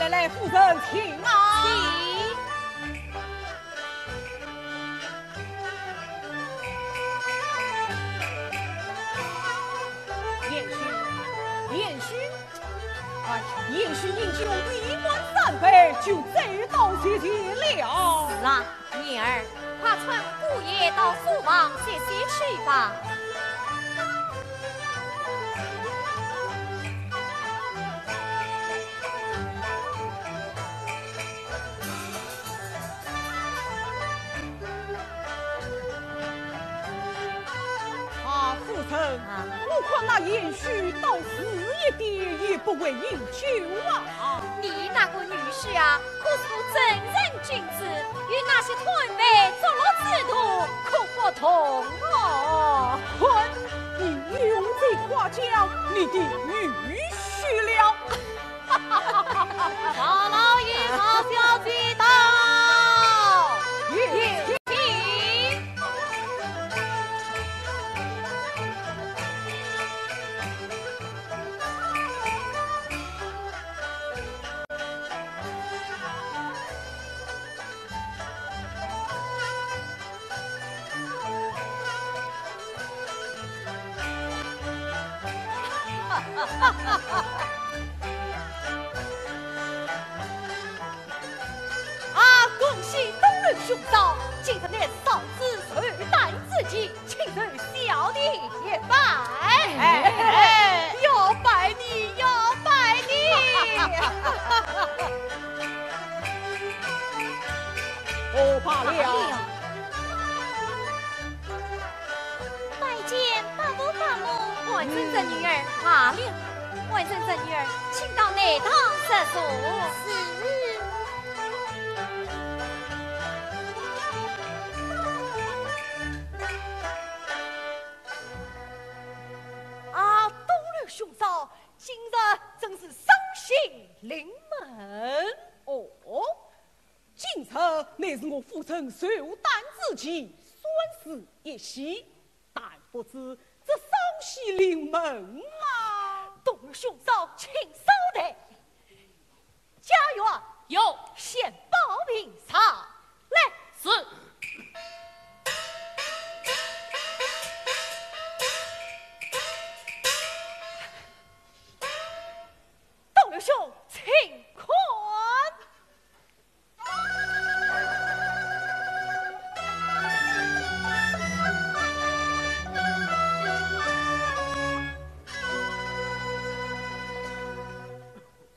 来，夫人请啊！也许饮酒一碗三杯，就这道谢谢了。是啊，女儿，快传姑爷到书房歇歇去吧。夫人，我看那延续到死一点也不为饮酒啊！你那个女婿啊，可是个正人君子，与那些团妹做了制度，可不同哦。哼，你又在夸奖你的女婿了。大老爷好小姐到，请。恭喜东人兄嫂，今日那嫂子寿诞之际，请人小弟也拜。要拜你，要拜你。哦，罢了。拜见爸父爸母。万真真女儿罢了，万真真女儿，请到内堂设座。是。兄嫂，今日真是伤心临门哦！今日乃是我父亲寿诞之期，算是一喜，但不知这伤喜临门啊！东兄嫂，请稍待。家园有献宝瓶茶来。是。刘兄，请看。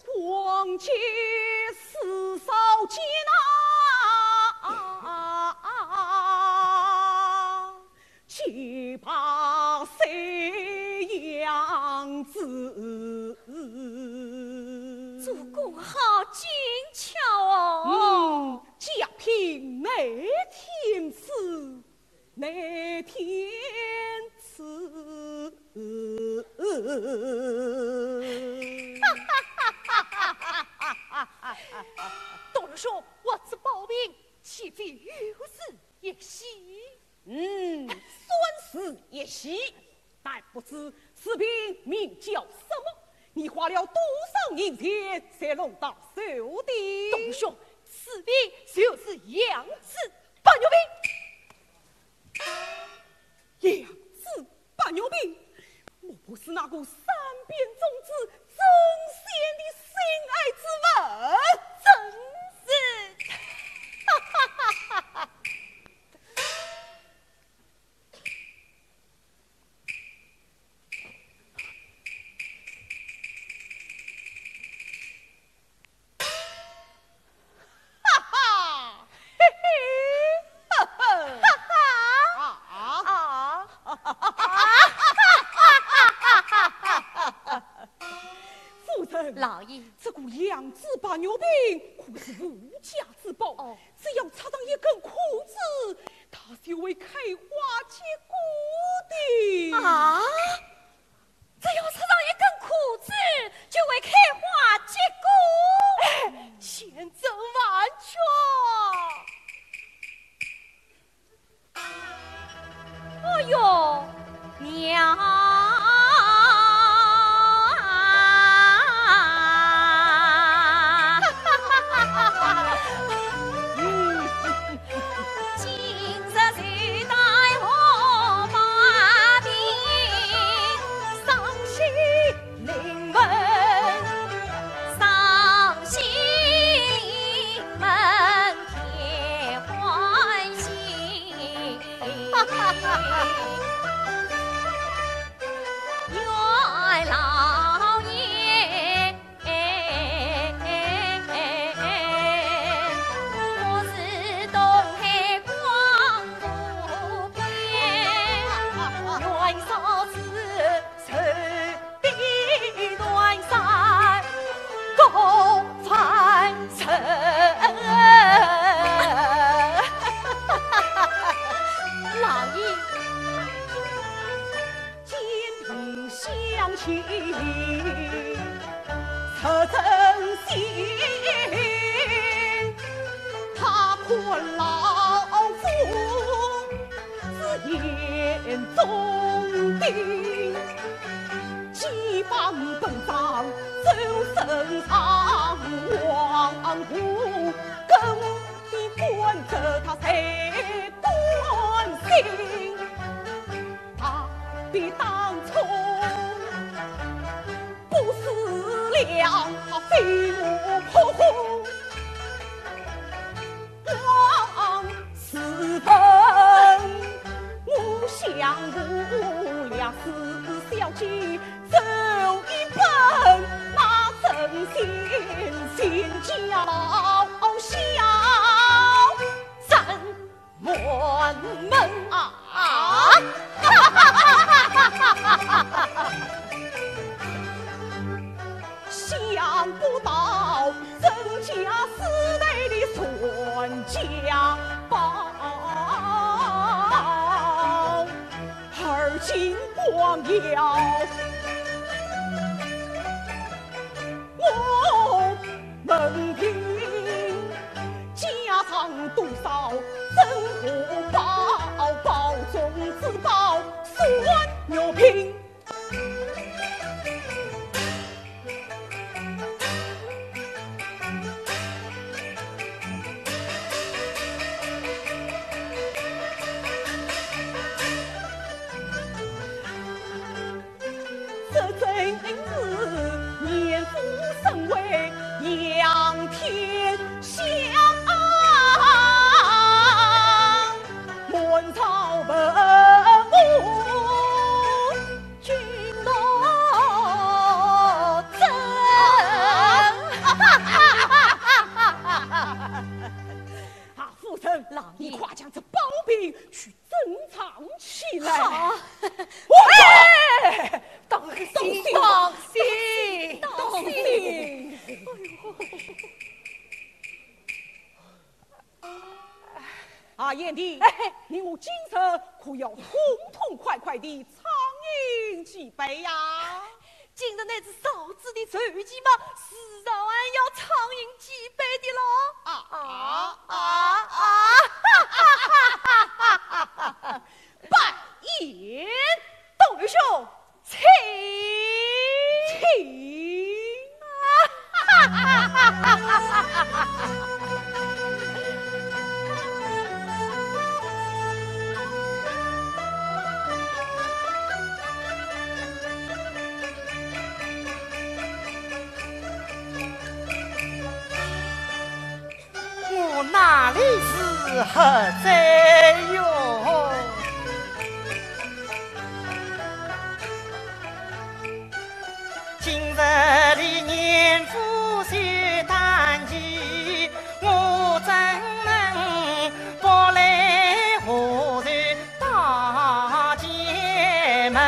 况且四嫂见岂怕谁样子？主公好精巧哦！家贫乃天赐，乃天赐。董人说：“我此宝兵，岂非有事也喜？算是也喜，但不知此兵名叫什么？你花了多少银钱才弄到手的？”董兄，此兵就是杨子八牛兵。杨子八牛兵，莫不是那个三边种子宗贤的心爱之吻？真是，哈哈哈哈哈！老爷，这股杨子八牛兵可是无价之宝，只要插上一根裤子，它就会开花结果的。啊！只要插上一根裤子，就会开花结果，千真万确。哎呦，娘！原老爷，我是东海光府边，元嫂子手臂端山高翻身。老爷，肩并相亲，特真心。他困老夫，自言中定，几番奔丧走身上，王虎跟你关着他谁关心？他比当初不思量，他飞蛾扑火，往私奔。我想我俩是小姐走一奔，那真心叫小三门门啊！想不到曾家寺内的孙家宝，而今光耀。我门庭家藏多少珍货宝，宝中之宝孙有品。这真是年富身为仰天下，满朝文武君诺真。啊，夫人，你快将这宝瓶去珍藏起来。好，喂，当心，当心，当心！啊，燕弟，你我今日可要痛痛快快地畅饮几杯呀？今日那只嫂子的传奇嘛，是让俺要畅饮几杯的咯。拜宴，董玉兄，请。我哪里是何在哟？今日里年夫婿单骑，我怎能不来何日大结门？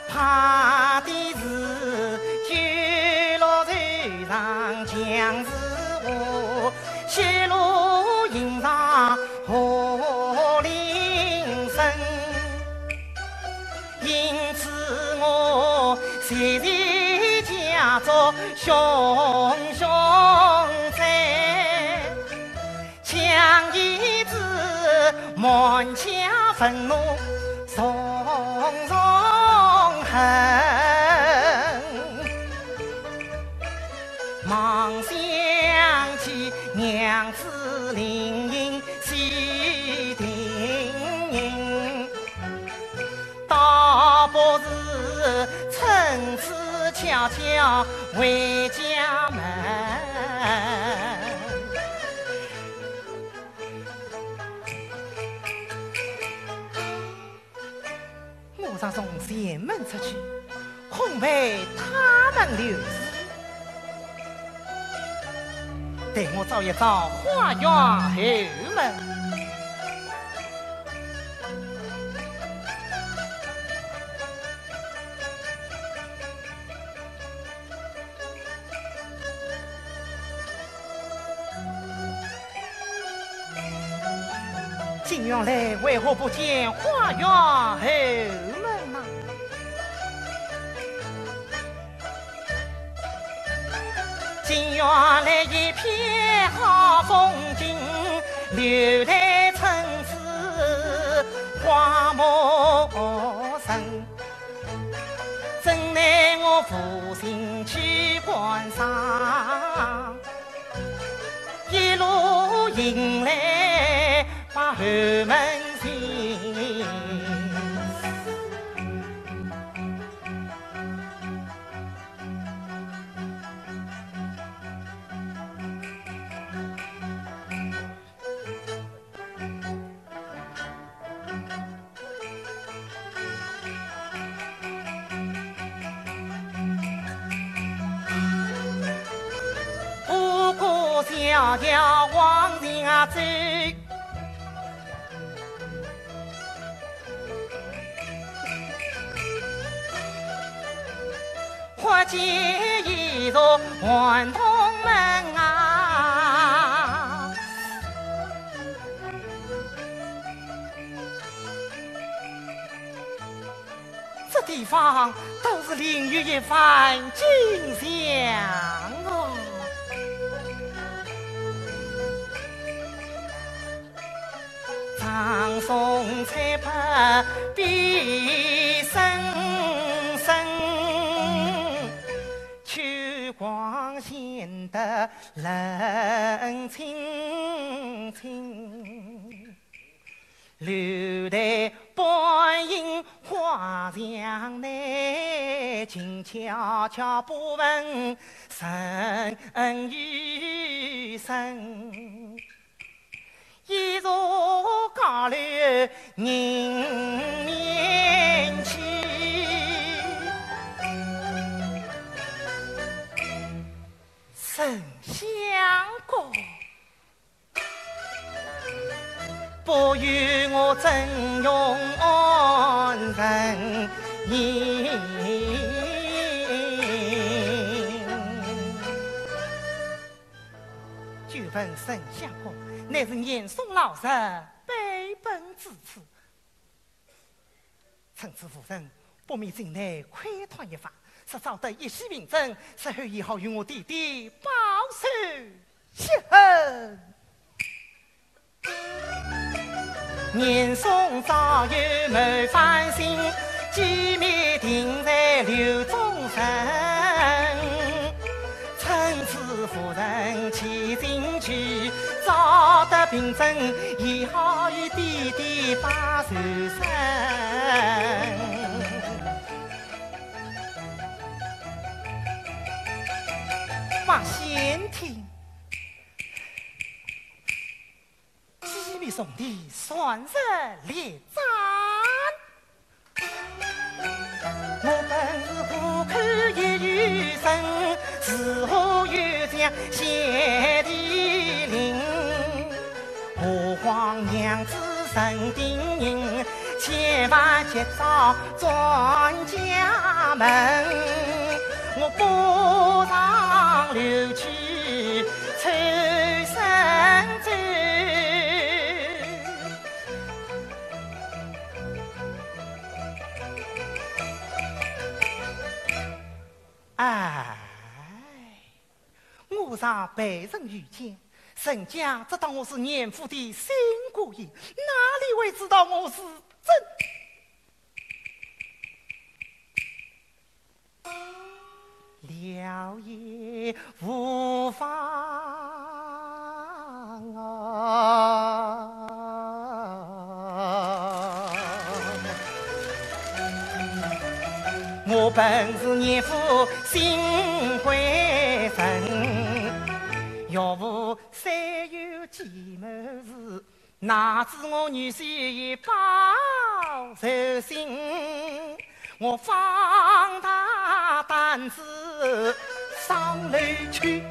怕的是九落头上将士我，泄露营上何林生。因此我随随家族熊熊在，强一子满腔愤怒重重恨，忙想起娘子灵隐西定，倒不是趁此悄悄回家门。菩萨从前门出去，恐被他们留意。待我找一找花园后门。今原来为何不见花园后门呢？今原来一片好风景，留来城市花木深，怎奈我负心去观赏，一路迎来把后门进，不过小桥往前走。或见一座环通门啊，这地方倒是另有一番景象啊！唱诵彩拍比声声。光显得冷清清，留待半影花墙内，静悄悄不问生与生。一座高楼迎面去，神相国，不与我真用人言。据闻神相国乃是年宋老实、悲本之次，趁此夫人不免进来窥探一番。是找得一息平真，事后也好与我弟弟报仇雪恨。年宋早有谋反心，机密定在刘忠臣。趁此夫人起进去，找得平真，也好与弟弟报仇身。望先听，机密兄弟算日列战，我本是不堪一语声，是何又将谢帝陵？何况娘子神定营，千万节早转家门。我不让流去愁生走，哎，我让被人遇见，人家只当我是年富的新姑爷，哪里会知道我是真？了也无妨啊！我本是年富新贵人，要无三有计谋事，哪知我女婿也报仇心。我放大胆子上楼去。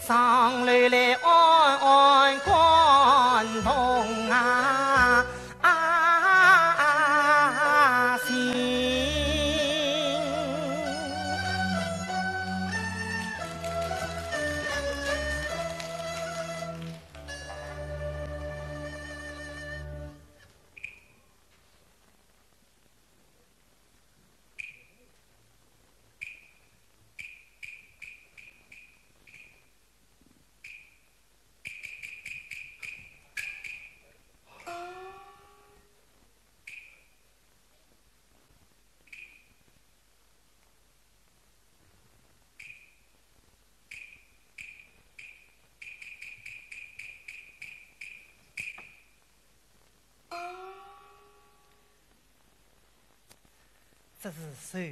上楼来安安观同心，这是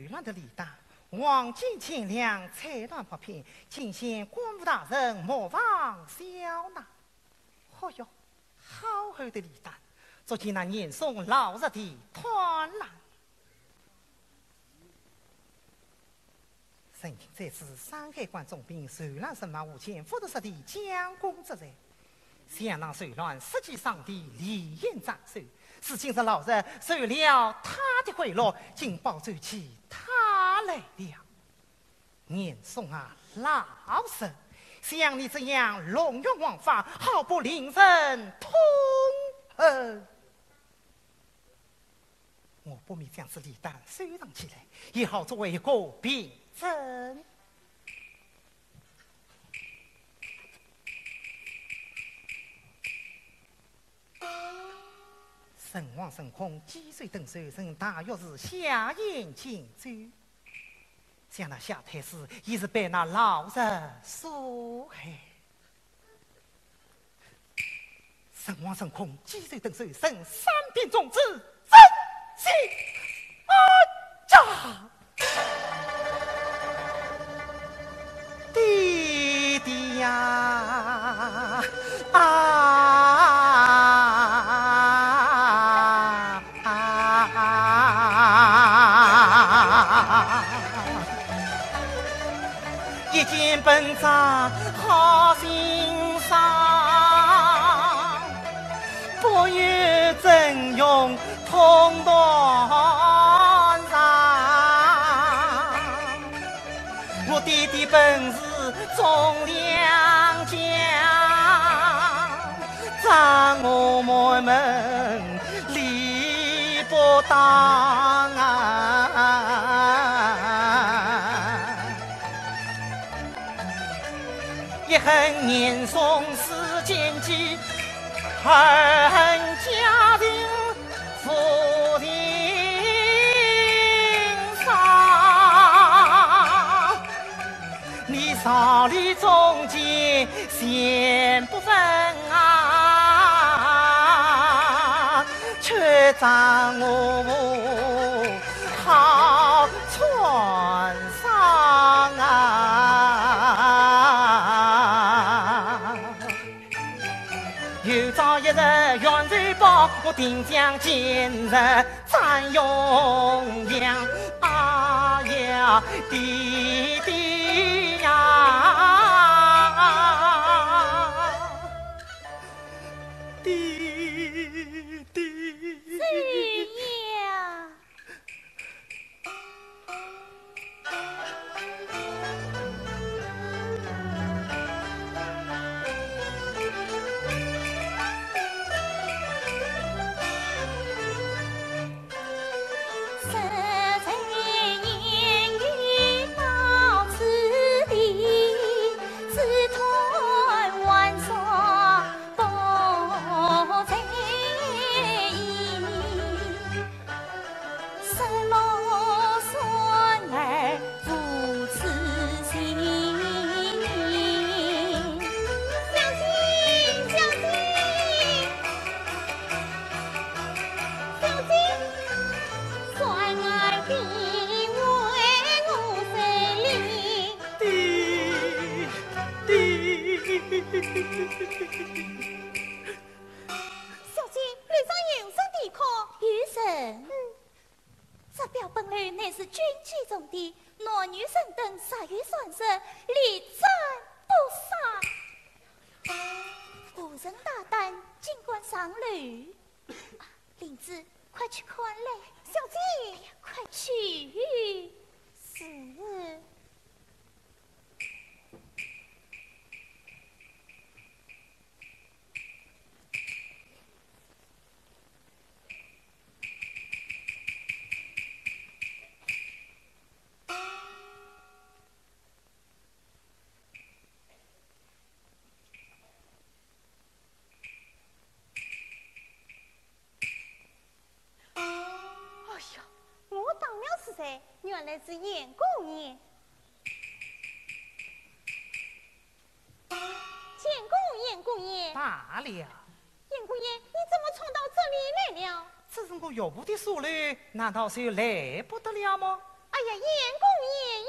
手上的礼单，黄金千两，彩缎八片，敬献官府大人，莫忘笑纳。哦哟，好厚的礼单，足见那年送老日的团揽。曾经在此山海关重兵，受难身亡无钱，负得实地将功之罪。想当受难，实际上帝理应斩首。是今日老日受了他的贿赂，金宝走起，他来了。念诵啊，老身，像你这样龙跃王法，好不令人痛恨。我不免将此礼单收藏起来，也好作为一个凭证。神王神空，击碎登手，人大约是下眼睛走。像那下台时，已是被那老人所害。神王神空，击碎登手，生三变种子，真心啊！弟弟呀，一见本长好欣赏，不与真勇同当上。我弟弟本是忠良将，张我们理不当一恨年送世间计，二恨家庭福庭上。你少里中间先不分却让我好穿上有朝一日元帅报，我定将今日占永阳。呀，弟弟呀，弟弟。是呀。实在言语到此这表本来乃是军纪重地，男女神等杀于算神，力战不杀。无人大胆，尽管上路。林子，快去看来。小姐，快去。是。原来是严姑爷。严姑爷，罢了。严姑爷，你怎么闯到这里来了？这是我岳父的所累，难道是来不得了吗？哎呀，严姑爷呀！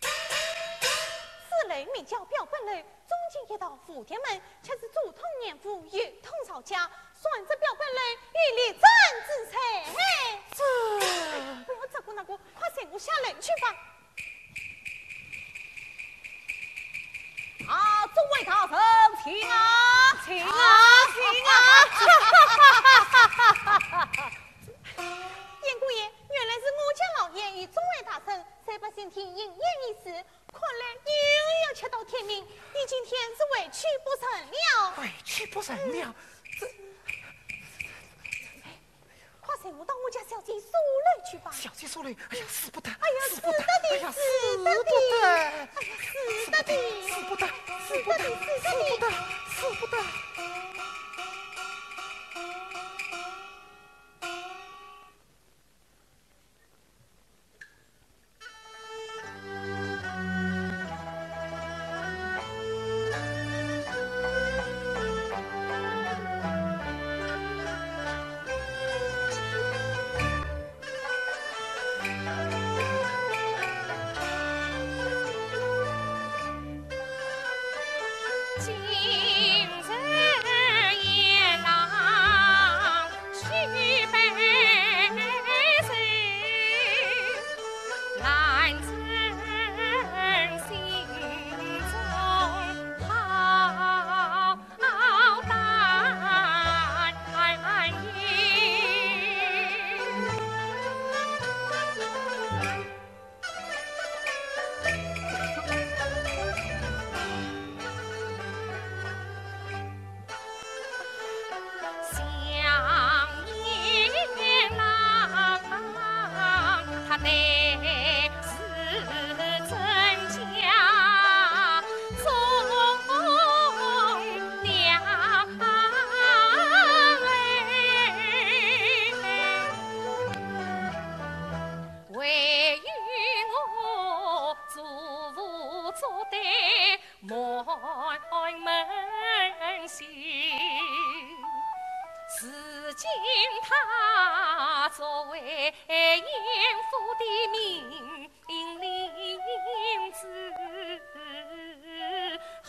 此类名叫表本楼，中间一道福田门，却是祖统年父有统少家，算这表本楼与你战之才。这不要这个那个，快随我下来去吧。啊，诸位大臣，请啊，请啊，请啊！严姑爷，原来是我家老爷与众位大臣在百姓厅饮宴一时，看来又要吃到天明，你今天是委屈不成了。委屈不成了，快随我到我家小姐梳来去吧。小姐梳来，哎呀，死不得！哎呀，死得的，哎呀，死得的，哎呀，死得的，死不得，死不得，死不得，死不得。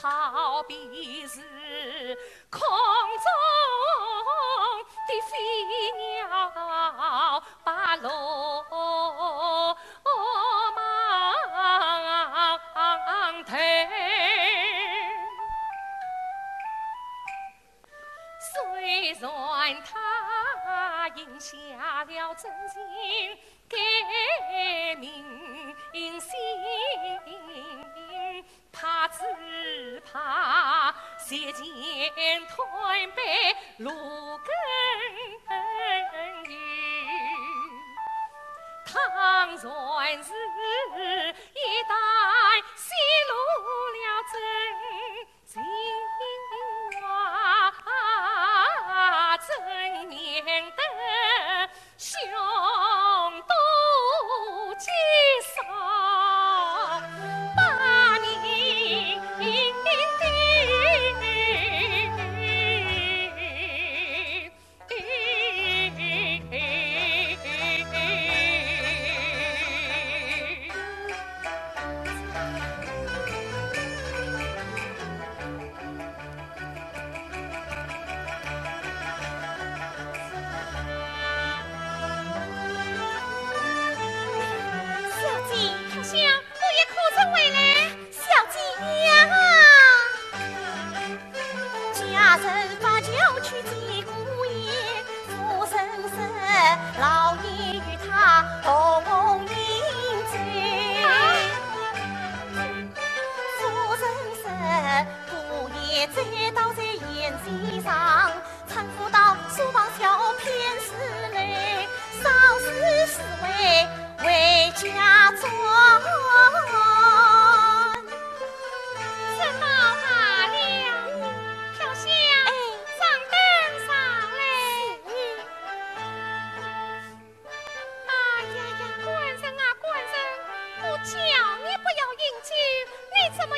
好比是空中的飞鸟，把罗忙腾。虽然他应下了真心改名姓，怕只怕邪见团被路根雨。倘然是一旦泄露了真情话，真免得凶多吉少，把你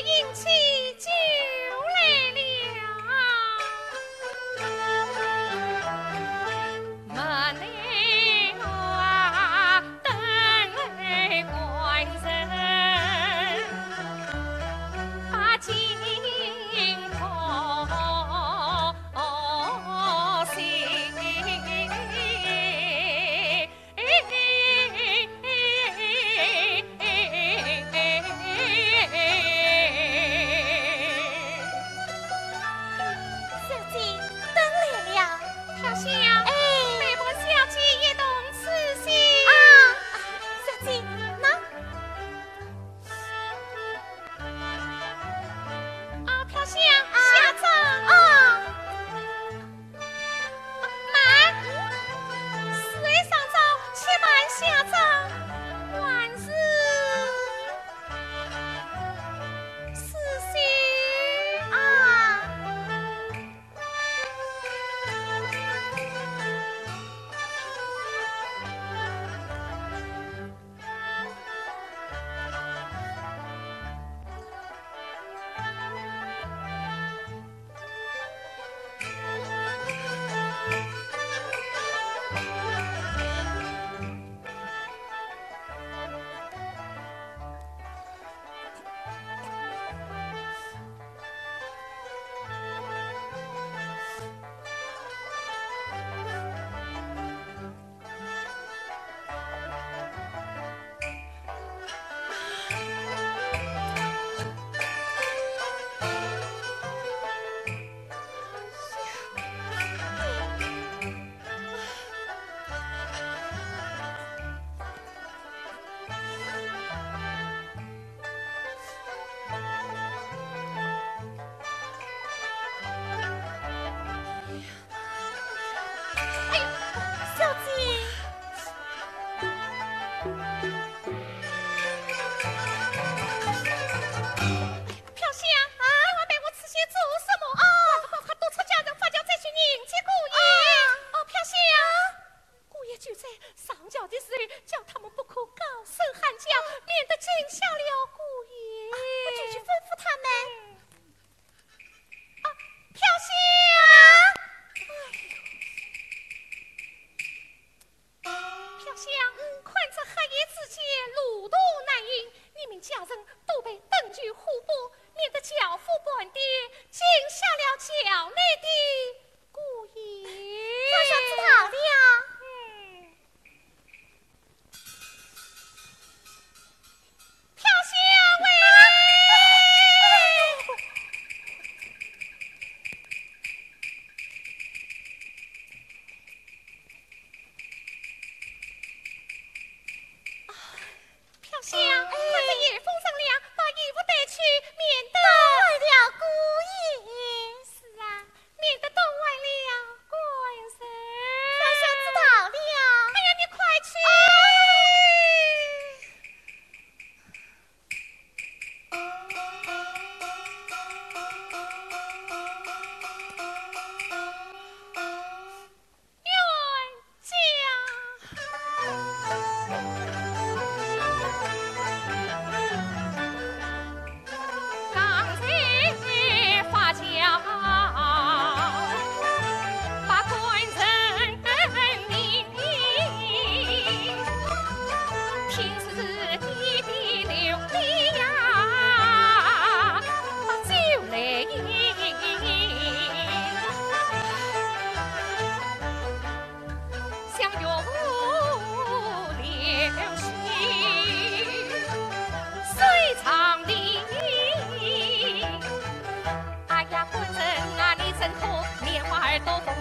迎妻就来了。门内啊，等来官人，把金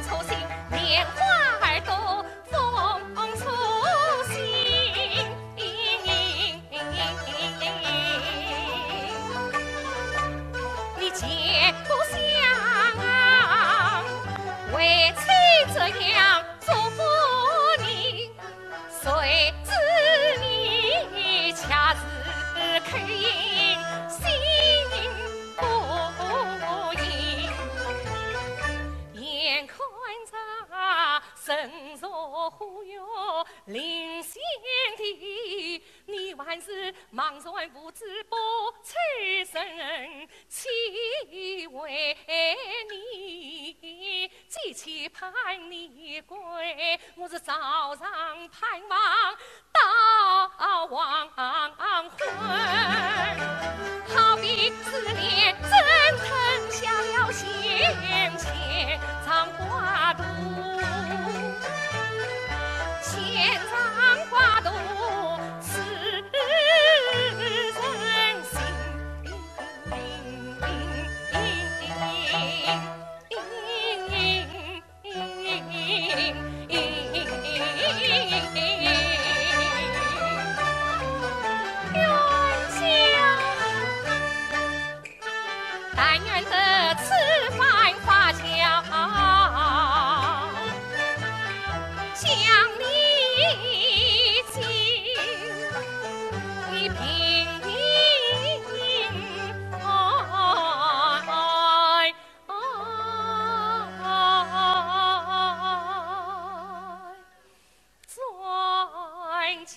头行。灵仙的你万事茫然不知不此生岂为你？几期盼你归，我是早上盼望到黄昏。好比思念蒸腾下了先前长花渡，千丈花渡此人但愿得此番花桥，将你进你平转家。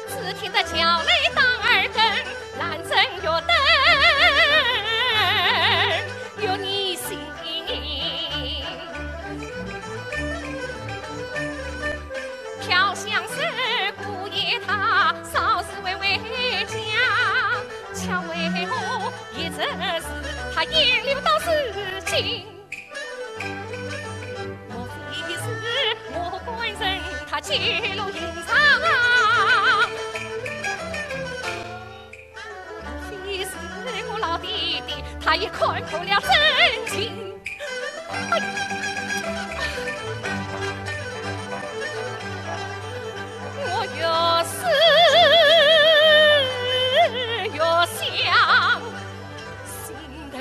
只听得桥雷当耳根，兰针月灯有你心。飘香是姑爷他少时为家，巧为何也这是他眼流到至今。莫非是我官人他揭露隐藏啊？我老弟弟，他也看破了真情。我越思越想，心头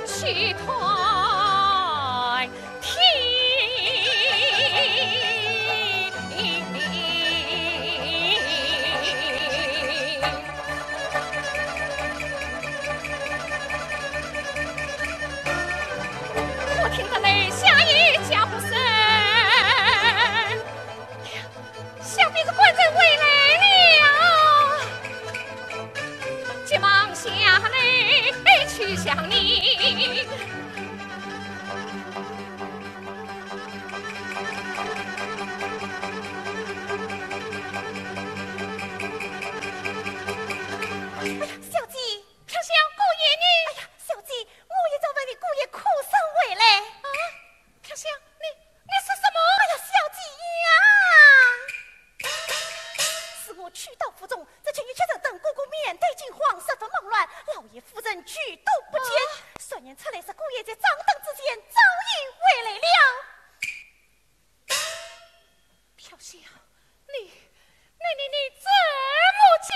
去团听。我听得泪下一家不深，想必是官人回来了，急忙下泪去向你。小姐，飘香姑爷你，哎呀，小姐，我也在为你姑爷苦守回来。啊，飘香，你说什么？哎呀，小姐呀，是我去到府中，这群女却在等姑姑面对惊慌，十分忙乱，老爷夫人举都不见，传言出来是姑爷在张灯之前早已回来了。飘香，你这么讲？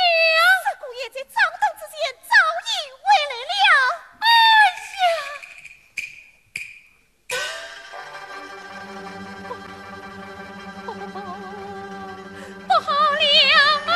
是姑爷在张灯之前早已回来了。哎呀，不好了啊！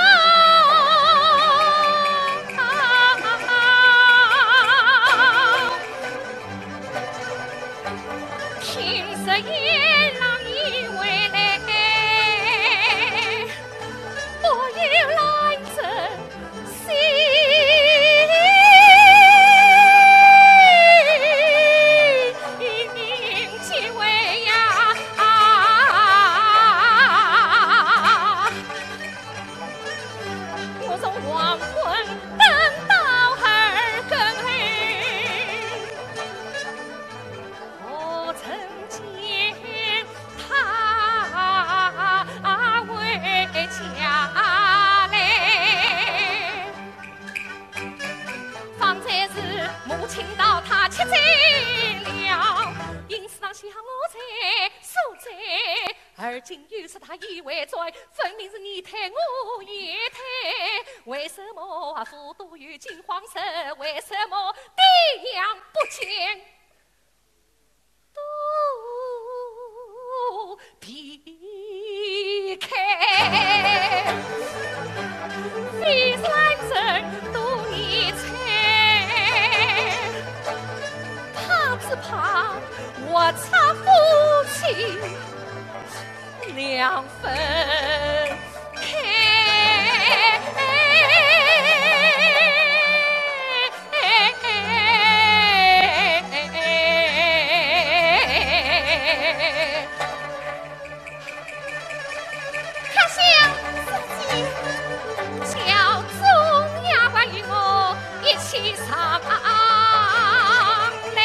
叫他吃醉了，因此当下我才赎罪。而今又是他以为罪，分明是你推我也推。为什么复都有惊慌神？为什么爹娘不见？都避开，非三人都你猜，怕只怕我差夫妻两分开。上来，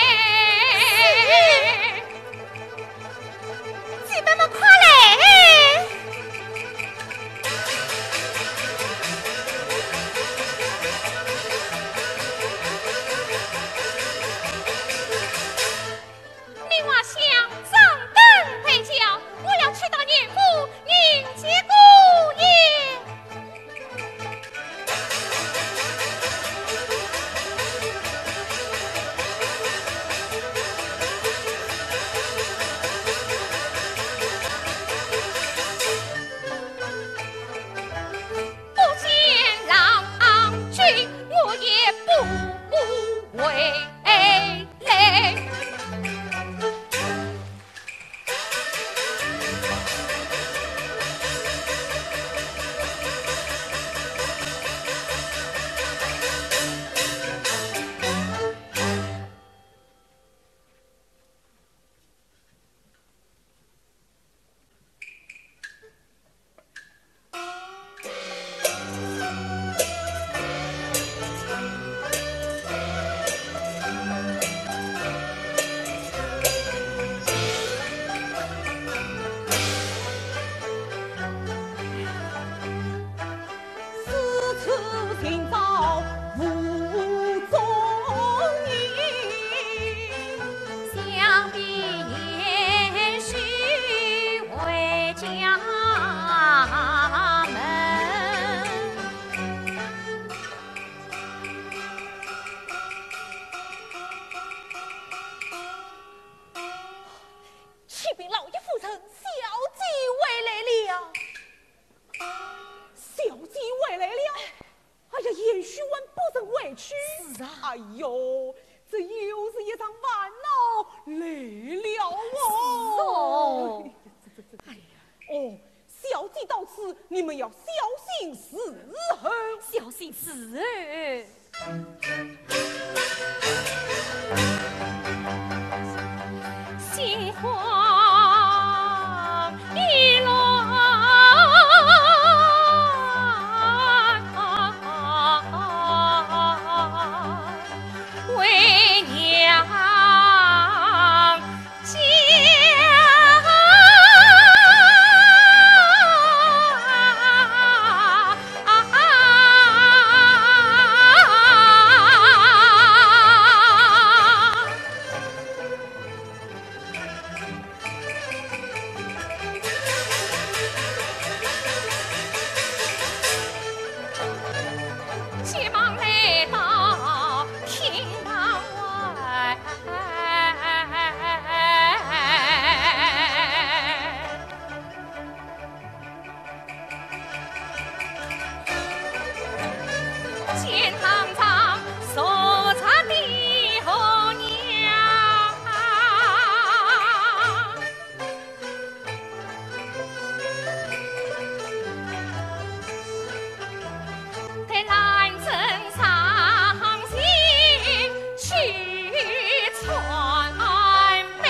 姐妹们快来！明晚香张灯配酒，我要去到年府迎接姑爷。哎呦，这又是一场烦恼来了哦！哎呀，哦，小姐到此，你们要小心伺候，小心伺候。心慌意乱，为娘家。急忙来到厅堂外，见堂上所插的后娘，在南城伤心去传媒。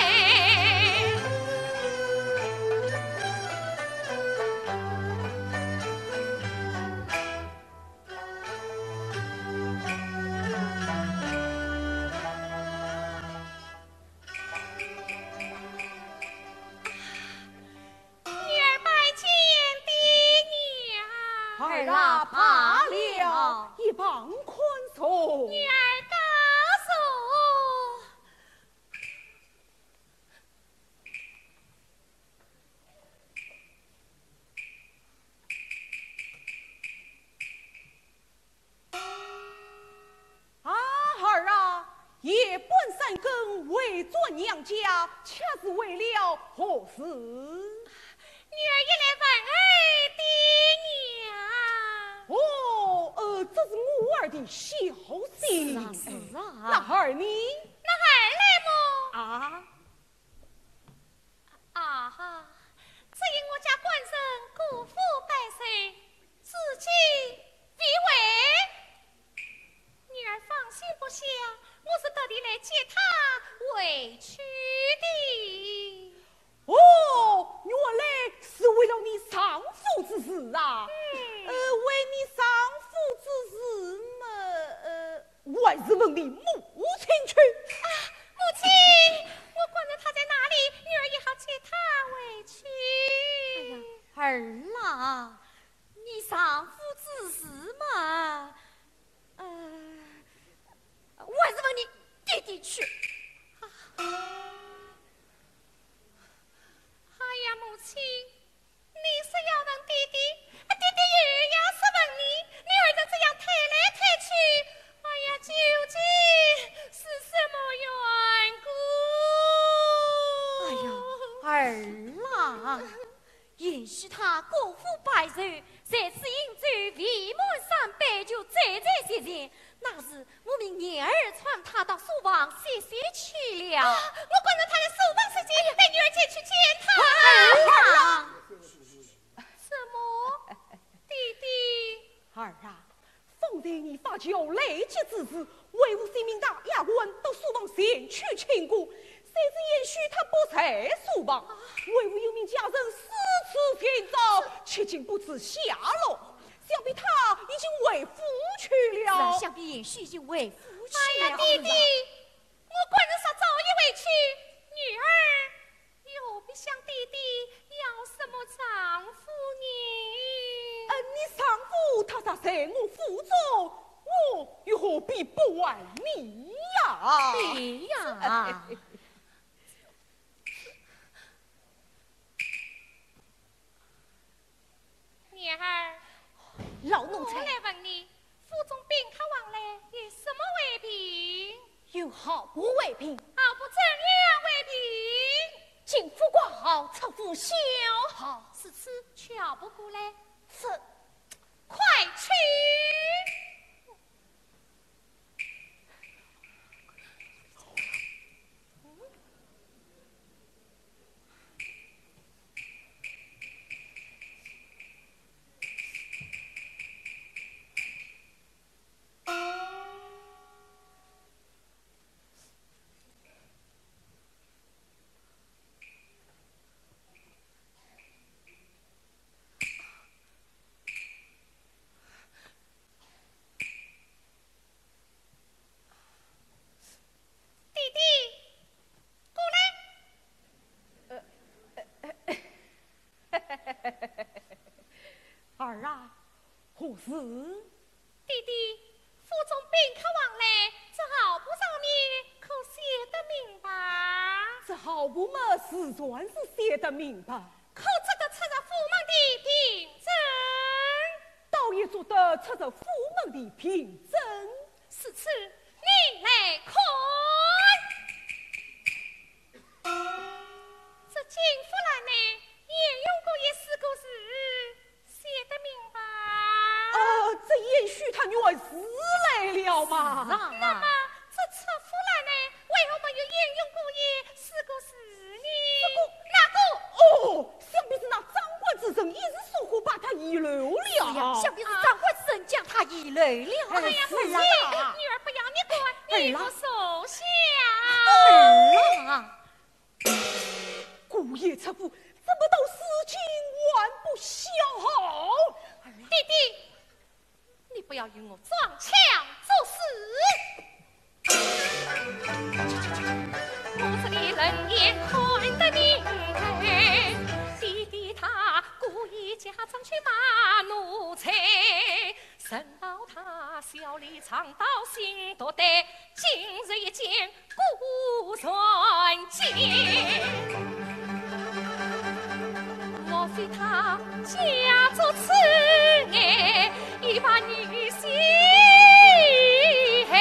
女儿拜见爹娘。儿啊，罢了，一旁宽松。女儿告诉为做娘家，恰是为了何事？女儿也来问儿的娘。哦，这是我儿的小心。是啊。那儿呢？那儿来么？啊。啊哈！只因我家官人辜负百岁，自己必为。女儿放心不下，我是特地来接她回去的。哦，原来是为了你丧父之事啊！为你丧父之事嘛，我还是问你母亲去。母亲，我管着她在哪里，女儿也好接她回去。儿啊，你丧父之事嘛，我还是问你弟弟去。哎呀，母亲，你是要问弟弟，弟弟又要是问你，你儿子这样推来推去，哎呀，究竟是什么缘故？儿啊，也许他辜负百岁，才是因罪闭门三杯就再再谢谢，那是我们娘儿传他到书房谢谢去了。我管着他的书房时间，带女儿前去见他。儿啊，什么？弟弟？儿啊，方才你发觉累劫之时，为吾性命大丫鬟到书房前去请过，谁知也许他不在书房，为吾有名家人四处寻找，迄今不知下落，想必他已经为夫去了。想必也许已经为夫去哎呀，了。弟弟，我管着他早已回去，女儿又不想弟弟要什么丈夫呢？你丧父他咋在我府中，我又何必不爱你呀？对呀。女儿，我老奴才来问你，府中宾客往来，以什么为凭？有毫不为凭，毫不怎样为凭？进府挂号，出府小号。是此瞧不过来，是快去！弟弟，过来！儿啊，何事？弟弟，府中宾客往来，这毫不上面可写得明白？这毫不嘛，是算是写得明白，可这个出着府门的凭证？倒也做得出着府门的凭证。是此，你来看。这金夫兰呢，也用过一四个字，写得明白。这也许他女儿死来了嘛。那么这车夫兰呢，为何没有沿用过一四个字呢？哪个？想必是那掌管之人一时疏忽，把他遗留了。想必是掌管之人将他遗留了。哎呀，母亲，女儿不要你管，你不受想。儿啊，姑爷出府，怎么到事情万不消耗？弟弟，你不要与我装腔作势。我这里人眼看得明，弟弟他故意假装去骂奴才，省到他小里藏到心多得，今日一见孤传见。莫非他假作此爱，已把女心害？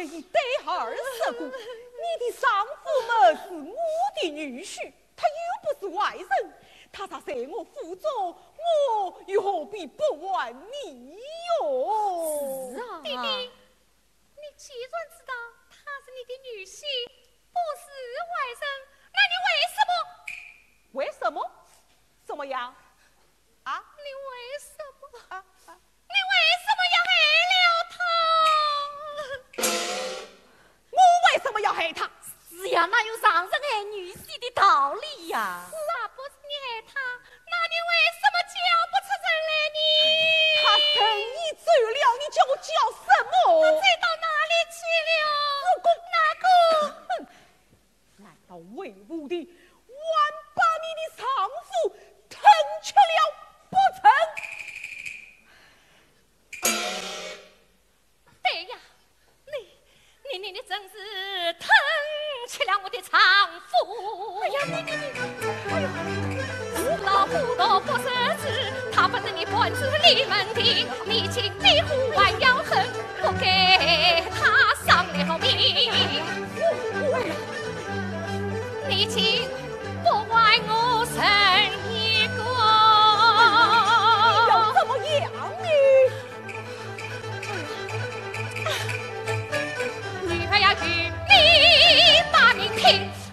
这一对儿事故，你的丈夫们是我的女婿，他又不是外人，他咋在我府中，我又何必不问你哟？是啊，弟弟，你既然知道他是你的女婿，不是外人，那你为什么？为什么？怎么样？啊？你为什么？啊？你为什么要害了他？我为什么要害他？是呀，哪有让人爱女婿的道理呀？是啊，不是你害他，那你为什么叫不出声来呢？他生意走了，你叫我叫什么？他追到哪里去了？哪个？难道为母的还把你的丈夫吞吃了不成？对呀，你真是疼起了我的丈夫。哎呀，哎呀，不老不多不识字，他不是你本是李门的，你请壁虎还要恨，不给他丧了命。你请不怪我生一个。你要怎么样呢？女儿要与你把命拼。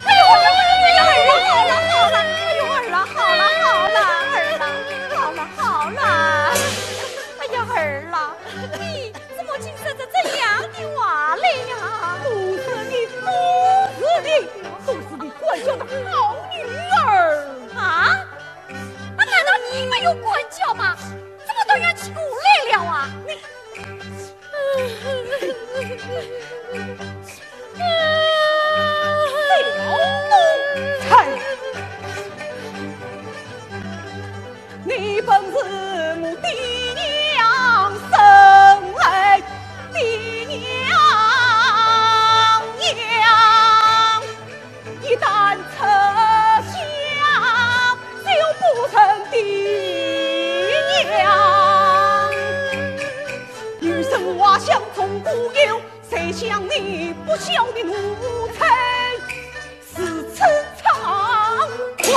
哎呦，好了，哎呦，儿了，好了，哎呀，儿了，你怎么竟说着这样的话来呀？都是你管教的好女儿啊？难道你没有管教吗？怎么都要出来了啊？你本是母的娘生来的娘养，一旦撤乡就不成的娘。女生娃相从故友，谁想你不孝的奴才是此猖狂。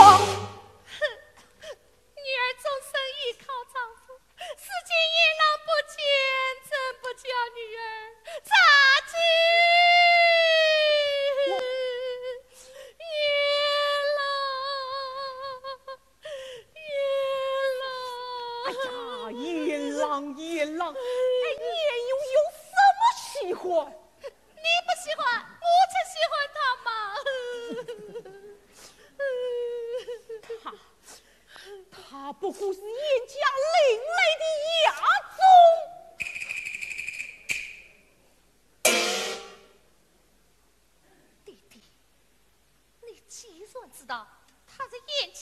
终生依靠丈夫，世间也老不见，怎不叫女儿咋知？阎郎，哎，你又有什么喜欢？你不喜欢，我才喜欢他嘛。他不过是严家另类的亚种。弟弟，你既然知道他是严家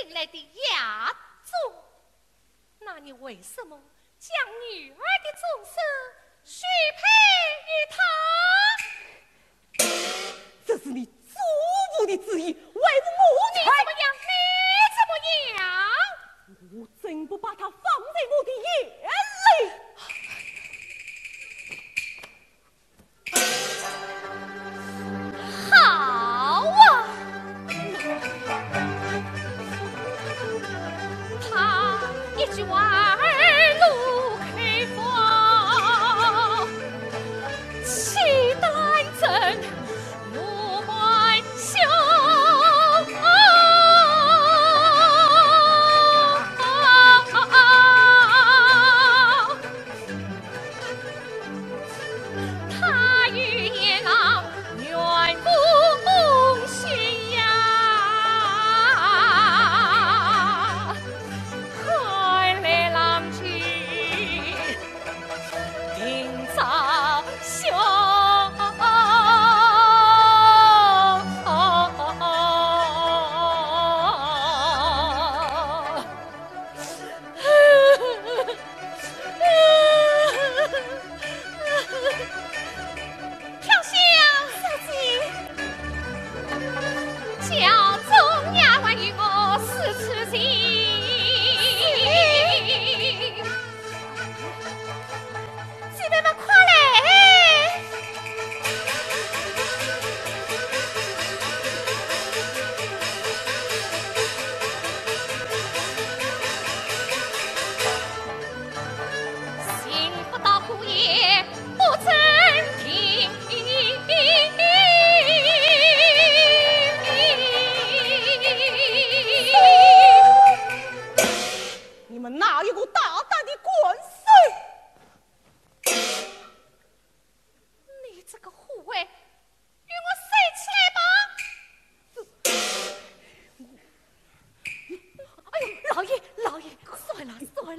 另类的亚种，那你为什么将女儿的终身许配于他？这是你祖父的旨意，为母才。你怎么样？我真不把他放在我的眼里。好啊，他一句话儿路开放，期待真路满胸。他与野狼远不寻呀，海来浪去定造凶。飘香四季，教中丫鬟与我四处行，姐妹们快来！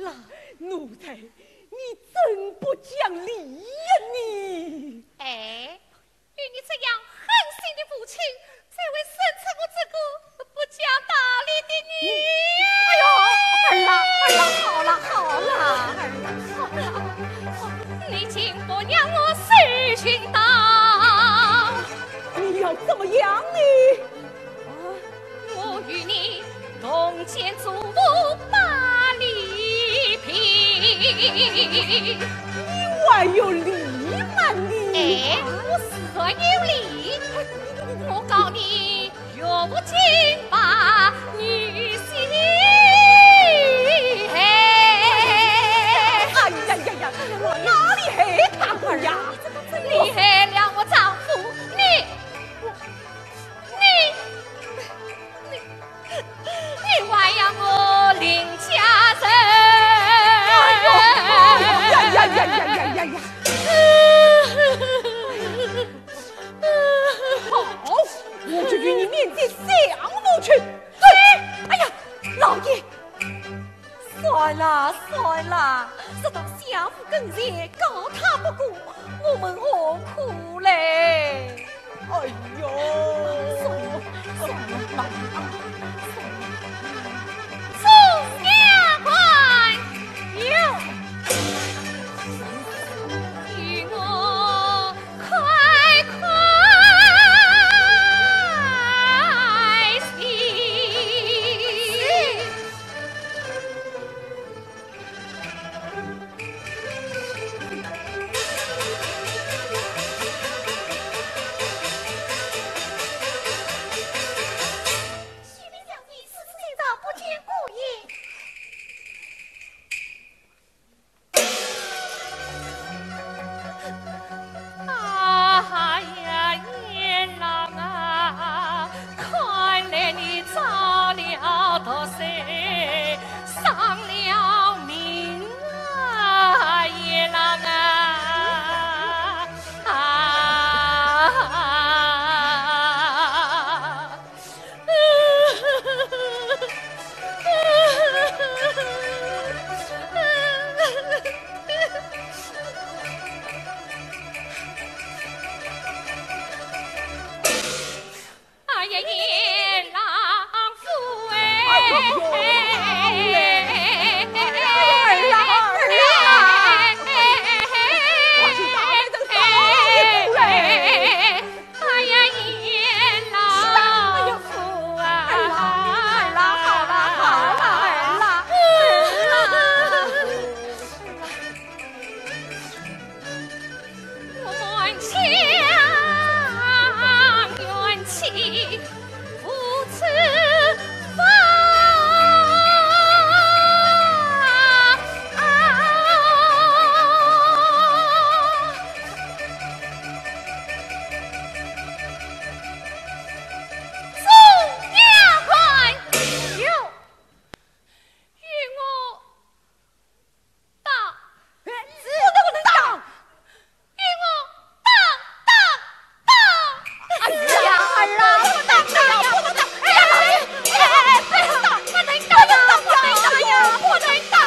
了，奴才，你真不讲理呀你！哎，与你这样狠心的父亲，这位生出我这个不讲道理的女哎呦，儿啦，好了好了，儿啦好了，你竟不让我事情到，你要怎么样呢？我与你同见祖母把礼平。你还有理吗你？哎，我是然有理，我告你岳不敬把女婿。哎呀呀呀，我哪里黑大儿呀？你害了我丈夫，你还要我林家人？呀呀呀呀呀呀呀！好，我就与你面见相母去。哎呀，老爷，算了算了，这道相夫更前，告他不顾，我们何苦嘞？哎呦，算了，宋衙官有。与我快行。徐明将军此次见到不见故意。哎呀，阎郎啊，看来你造了毒誓，丧了命啊，阎郎哎呀，阎郎夫冤气不辞放。宋衙官有与我当。不能当！与我当！哎呀，儿啊，不能当呀，不能当！哎呀，老爷，不能当，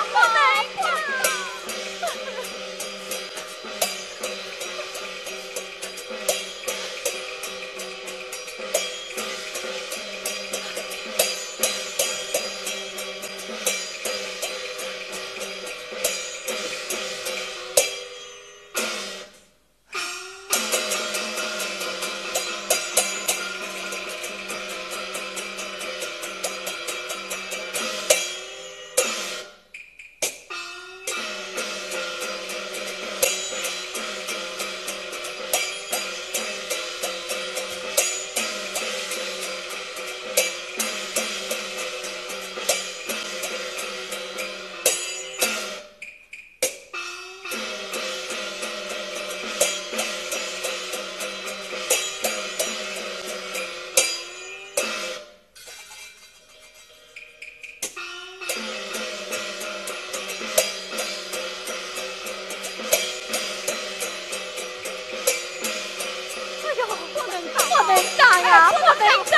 不能当呀，不能当，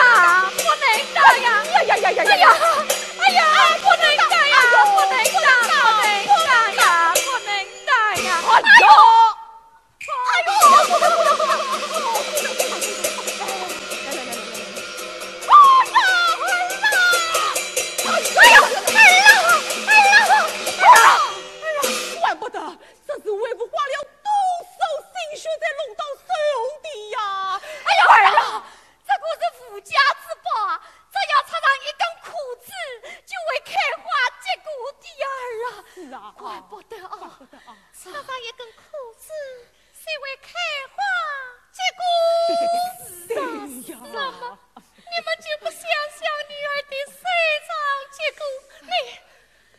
不能当。呀呀呀呀呀！哎呀，不能当呀，不能当，不能啊！怪不得哦，插上一根裤子，谁会开花结果？对呀，你们就不想想女儿的生长结果？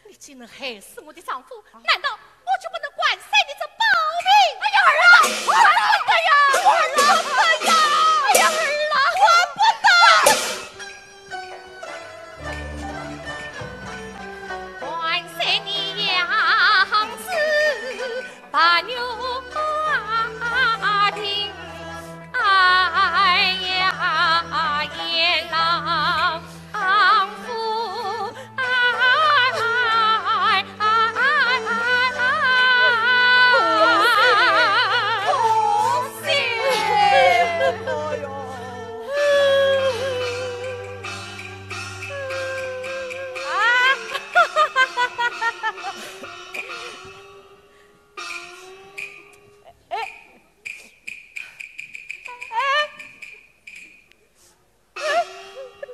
你竟能害死我的丈夫，难道我就不能管谁的这宝命？哎呀儿啊，管不得呀，管不得呀！哎呀儿啊，管不得！管谁的样子，把牛听。哎呀，阎王夫，哎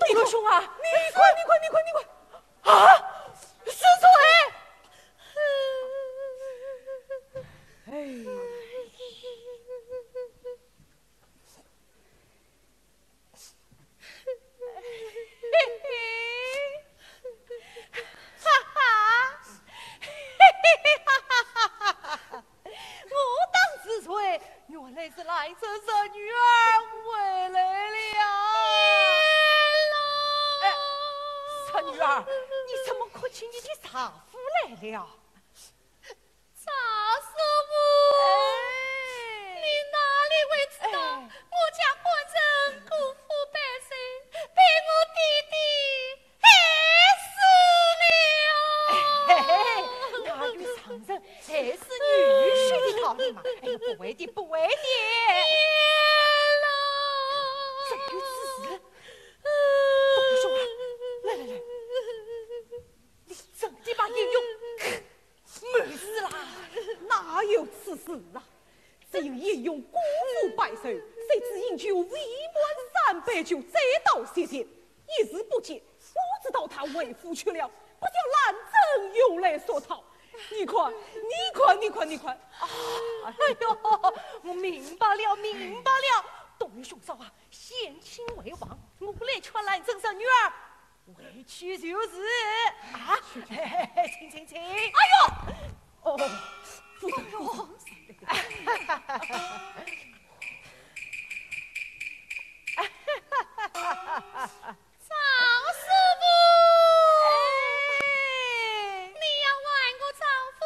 杜老兄啊，你快啊！是谁？我当之锤，原来是来这这女儿回来了。傻女儿，你怎么可请你的丈夫来了？赵师傅，你哪里会知道我家官人辜负百岁，被我弟弟害死了？那与常人还是女婿的道理嘛？哎呦，不为的，不为的。怎有此事？杜兄啊，来，你真的把英勇？没事啦，哪有此事啊？只有英勇辜负百岁，谁知饮酒未满300酒，再到谢天，一日不见，不知道他为夫去了，不叫兰正又来索讨。你看，哎呦，我明白了，董兄嫂啊，先亲为王，我来劝兰正生女儿回去就是啊，请，哎呦，哦，夫人，赵师傅，你要还我丈夫，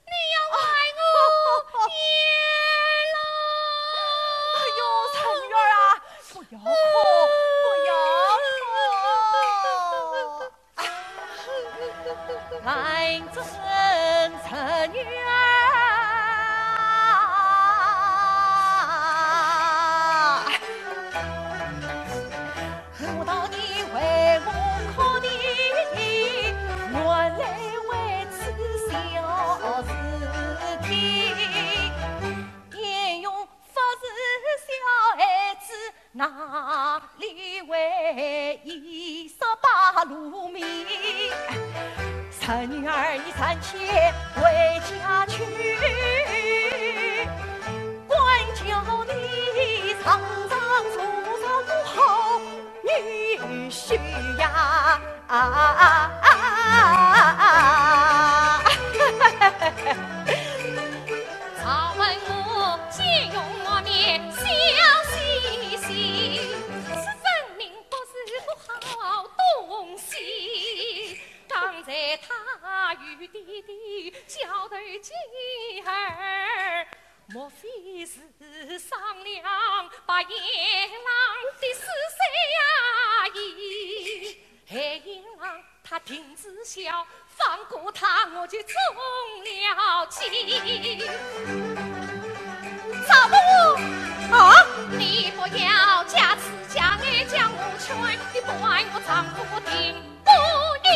你要还我爷了。哎呦，陈女儿啊，不要哭，来正陈女儿。我道你为我可的，原来为此小事体，也用法子小孩子，哪里为一手把路米？陈女儿你暂且回家去，管教你常常做上好女婿呀！常问我借用我面笑嘻嘻，是分明不是个好东西。刚才他与弟弟交头接耳，莫非是商量把阎王的是谁呀？还阎王他停止笑，放过他我就中了计。赵母啊，你不要假词假爱将我劝，你不爱我丈夫我听不语。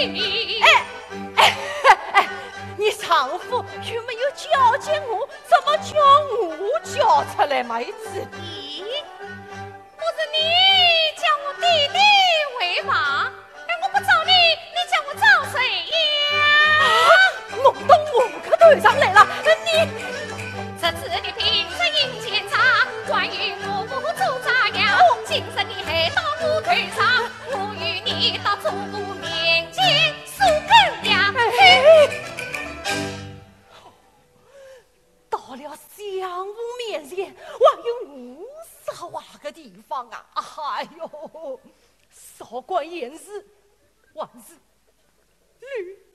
你丈夫有没有教训我？怎么叫我叫出来嘛？一次，咦，不是你叫我弟弟为王，我不找你，你叫我找谁呀？弄懂我头上来了，你这次的平时应检查，关于我不做炸药，今生你还到我头上，我与你到祖母面前诉根呀。到了相母面前，还有无说话的地方啊！哎呦，少管闲事，万事绿。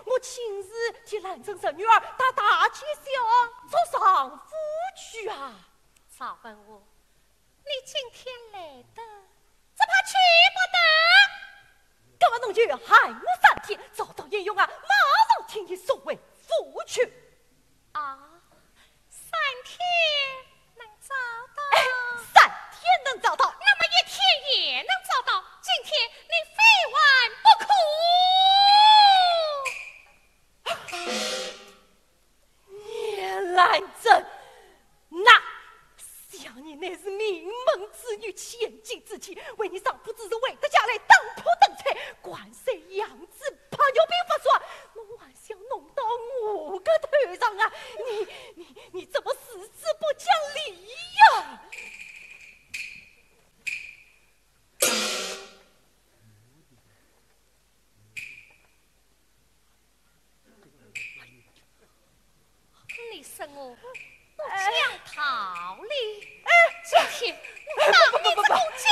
我亲自替兰正生女儿打大街小做上夫去啊！少问我，你今天来的，只怕去不得。干嘛侬就要害我3天，找到严勇啊，马上请你送回府去。啊，3天能找到？3天能找到，那么1天也能找到。今天你非完不可。兰正，那想你那是名门之女，千金之妻，为你丈夫只是为得家来当铺等菜，关谁养子，怕有病发作，侬还想弄到我个头上啊？你怎么事事不讲理呀？你生我不讲道理，今天我当你这公鸡！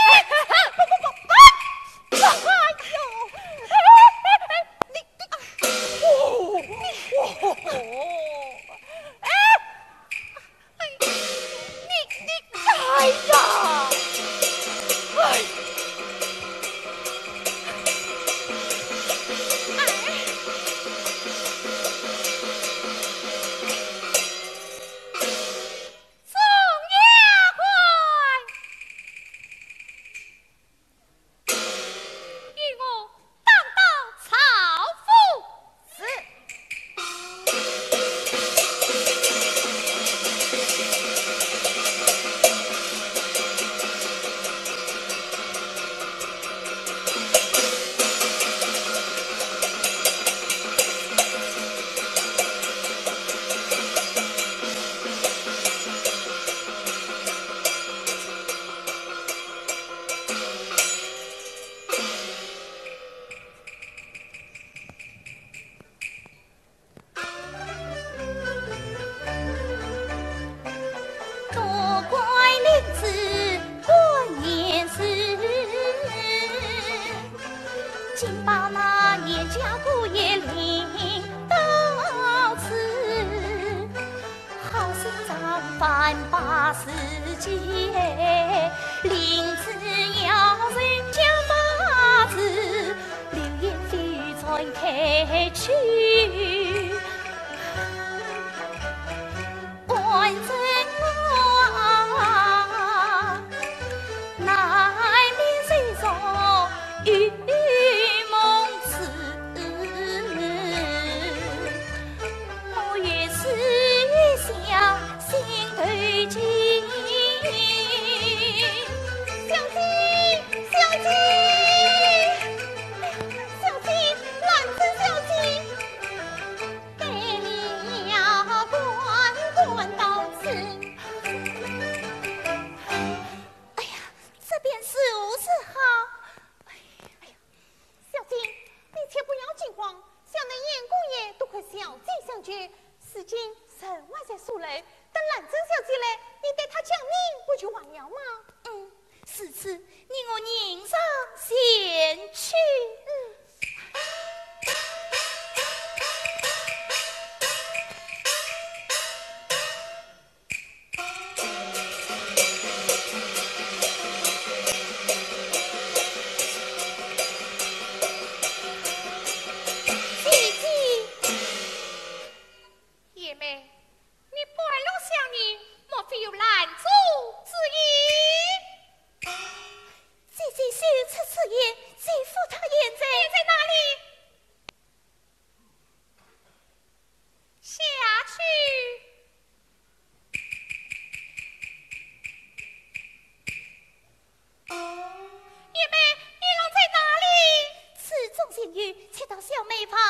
此言，谁负他言在？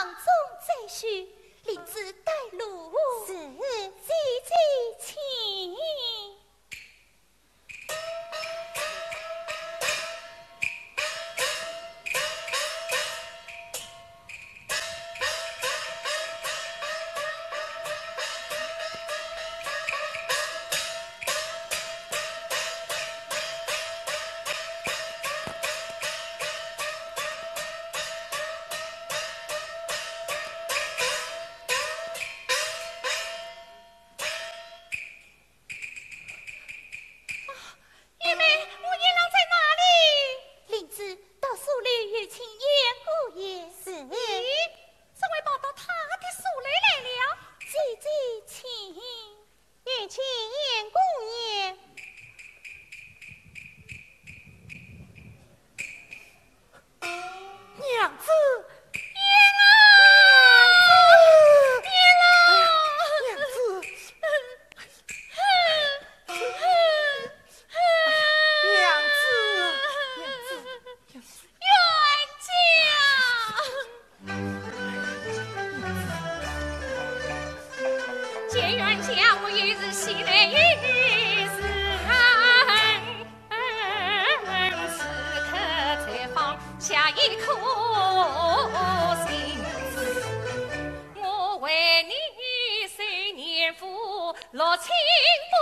郎中再续，领子带路。是，姐姐请。落情不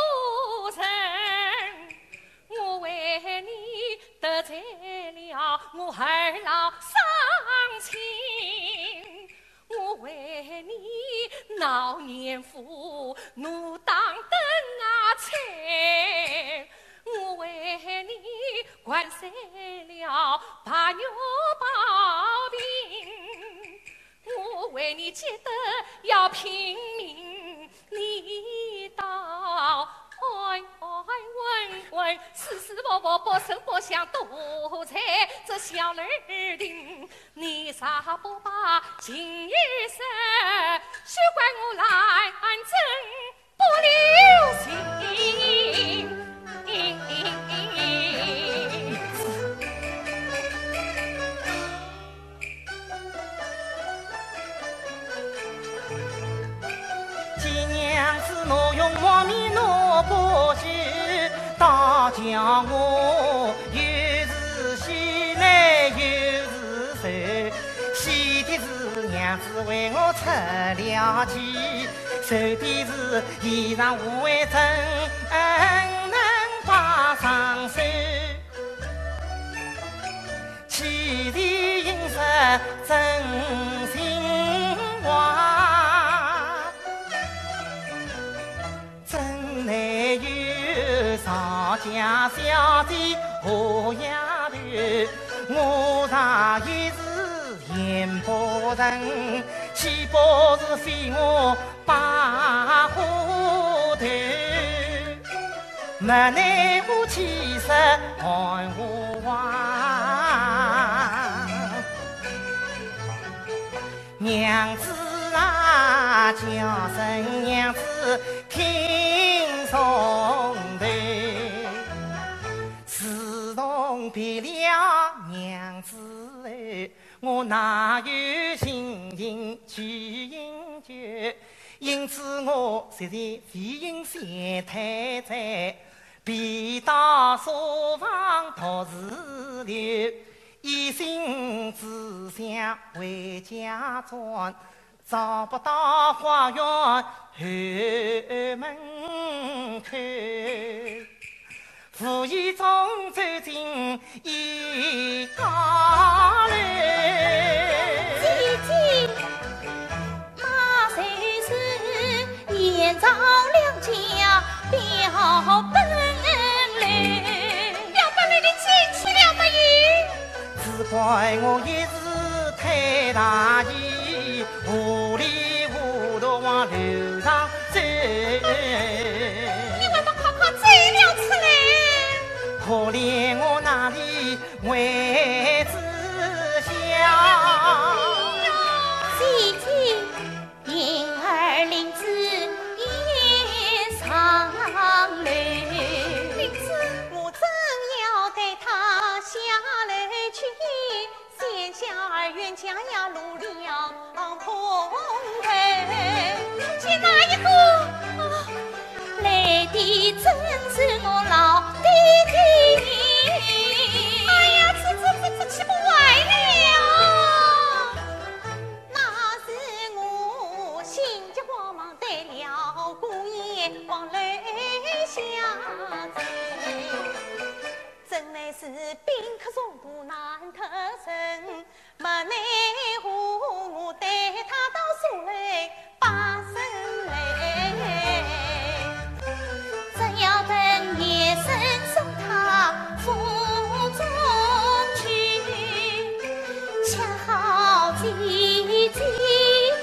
成，我为你得罪了我二老伤情，我为你闹年富怒当灯啊吹，我为你灌碎了把牛包饼，我为你急得要拼命，你倒哎问，死死活活不声不响独裁这小儿丁，你啥不把今日事，休怪我来真不留心。我用我面我过去，大叫我又是喜来又是愁，喜的是娘子为我出了气，愁的是衣裳无为真能把上手，气的应是真心话。上家小姐何丫头，我常也是言不成，岂不是非我把花头？没奈我气色寒我话，娘子啊，叫声娘子听从头。自从别了娘子后，我哪有心情去饮酒？因此我现在费饮三太在，便到沙房读字流，一心只想回家转，找不到花园后门口。无意中走进一家楼，姐姐，马虽是延长两家表本领，表本领的进去了没有？只怪我一时太大意，糊里糊涂往楼上走。你为么靠走了出来？可怜我那里为子孝，姐姐，婴儿领子也上楼，领子，我正要带他下楼去，先下儿冤家呀路了你真是我老弟弟。哎呀，这岂不坏了？那是我心急慌忙得了姑爷往楼下走，真乃是宾客众多难得人，没奈何我带他到所内把身来，只要等夜深送他府中去，恰好姐姐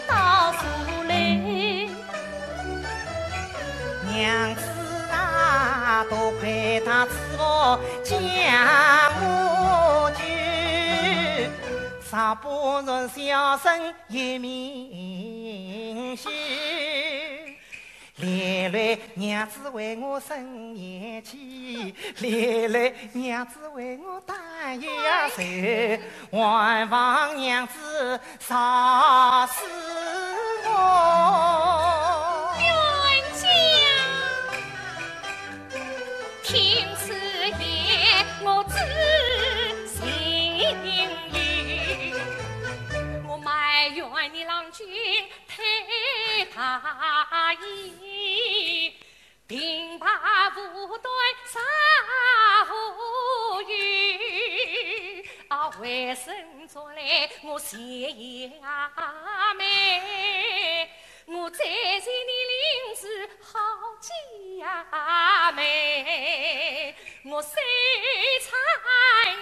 到所内。娘子啊，多亏他赐我将我救，啥不容小生一命休。连累娘子为我生言气，连累娘子为我担忧愁，还望娘子杀死我。冤家，听此言我知心意，我埋怨你郎君太大意，兵拔无端杀无语，为甚做来我谢阿妹，我再见你领子好姐妹，我谁参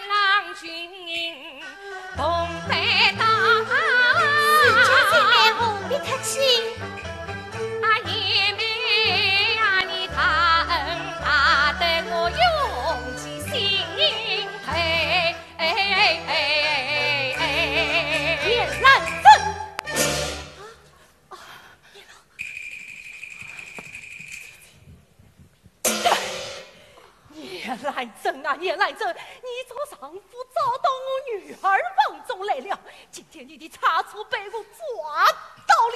郎君同担当，自家姐妹何必客气？爷妹啊，你大恩大德我永记心头。叶兰珍，叶兰珍啊，叶兰珍，你做丈夫找到我女儿房中来了，今天你的差错被我抓到了。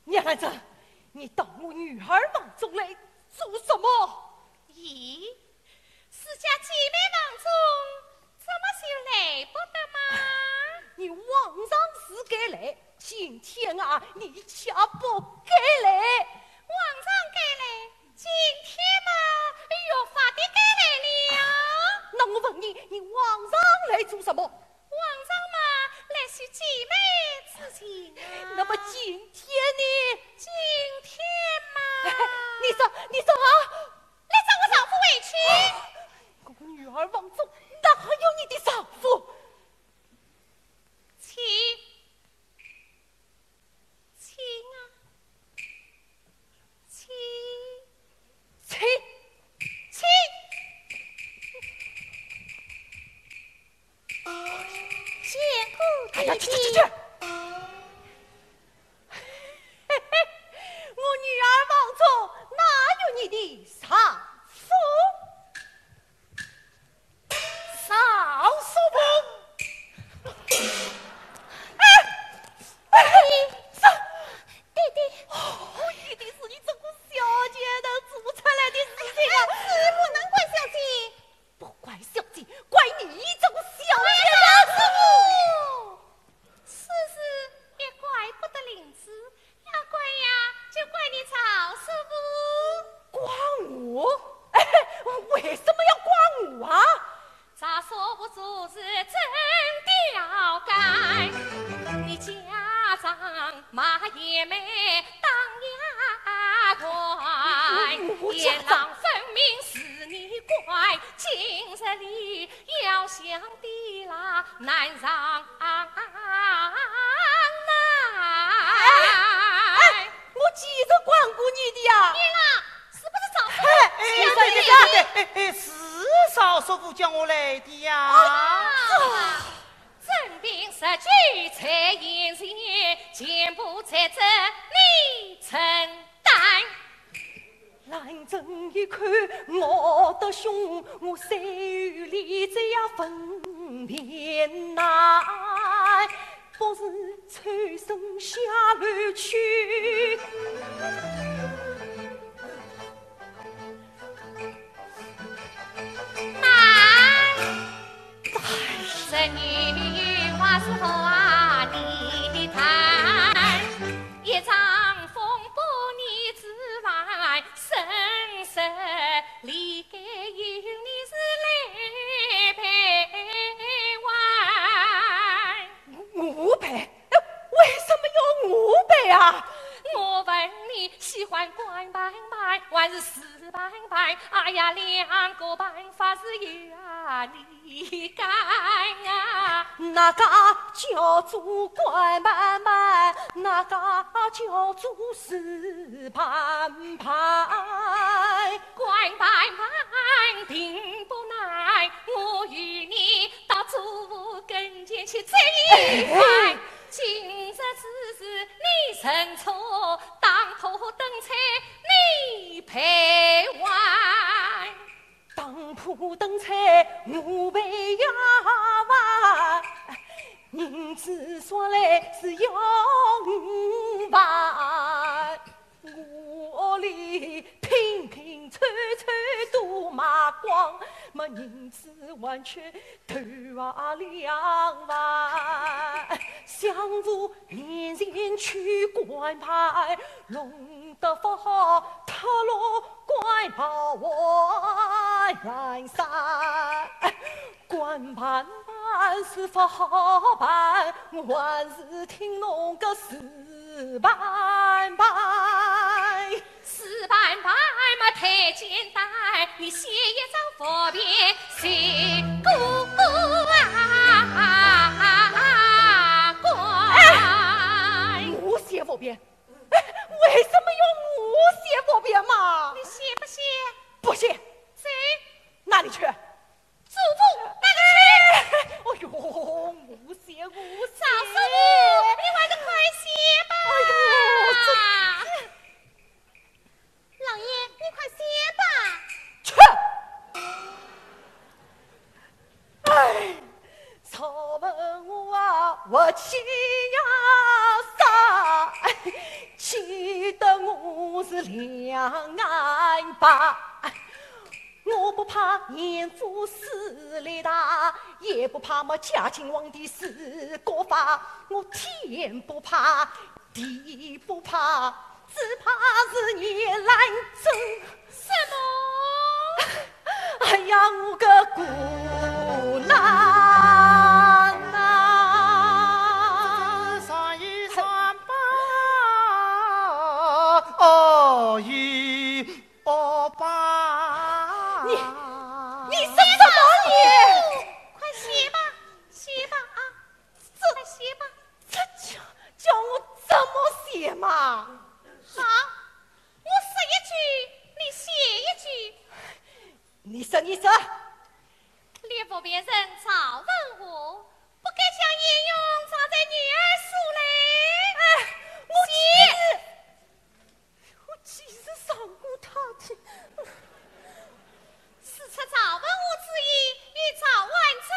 叶兰珍，你到我女儿房中来做什么？咦，私家姐妹房中怎么就来不得吗？你往常是该来，今天啊，你恰不该来。往常该来，今天嘛，越发的该来了。那我问你，你往常来做什么？往常嘛，来叙姐妹之情啊。那么今天呢？今天嘛，你说啊？来找我丈夫回去。我女儿房中哪有你的丈夫？亲啊，亲。见过哎呀，弟去！弟。我女儿房中哪有你的丈夫？少说不。弟弟，哦，一定是你这个小姐能做出来的事情啊！是不能怪小姐。不怪小姐，怪你这个小姐师傅，此事也怪不得林子，要怪呀，就怪你曹师傅。怪我？哎，为什么要怪我啊？咋说不做事真吊盖？你家长骂爷妹当牙怪，爷郎分明是你怪，今日里要想的啦难让我几着管过你的呀？爷郎是不是丈夫？是少叔父叫我来的呀。真凭实据才言言，全部在这你承担。兰珍一看我的胸，我3月里这样分面难，不是छो身下流去。这女话是好啊，你谈一场风波你之外，生死离该有你是来陪玩。我陪？为什么要我陪啊？我问你喜欢关板板还是死板板？哎呀，两个办法是有啊，你讲啊。哪个叫做关板板？哪个叫做死板板？关板板并不难，我与你到祖跟前去这一番。今日此事你认错，当头等菜你陪玩。当铺等菜我陪呀玩，银子说来是要5万，我里拼拼凑凑都卖光，没银子完全投啊2万，相互连连去关牌，弄得不好他落关跑我人生，关盘办是不好办，我还是听侬个死板板。死板板嘛太简单，你写一张佛匾谁过关？我写佛匾？为什么要我写佛匾嘛？你写不写？不写。谁？哪里去？祖父哪里去？哎呦，我写。赵师傅，你还是快写吧。老爷，你快写吧。去！哎，草问我啊，我气呀杀，气得我是两眼白。我不怕严父势力大，也不怕么嘉靖皇帝是国法，我天不怕，地不怕，只怕是夜来真。什么？哎呀，我个姑娘啊，算一算吧，哦一哦八。你什么你？快写吧，写吧啊！快写吧。这叫我怎么写嘛？好，我说一句，你写一句。你说你说。列佛别人早问我，不该将烟用藏在女儿书里。我几时上过他的？此次早问我之意，欲早完成，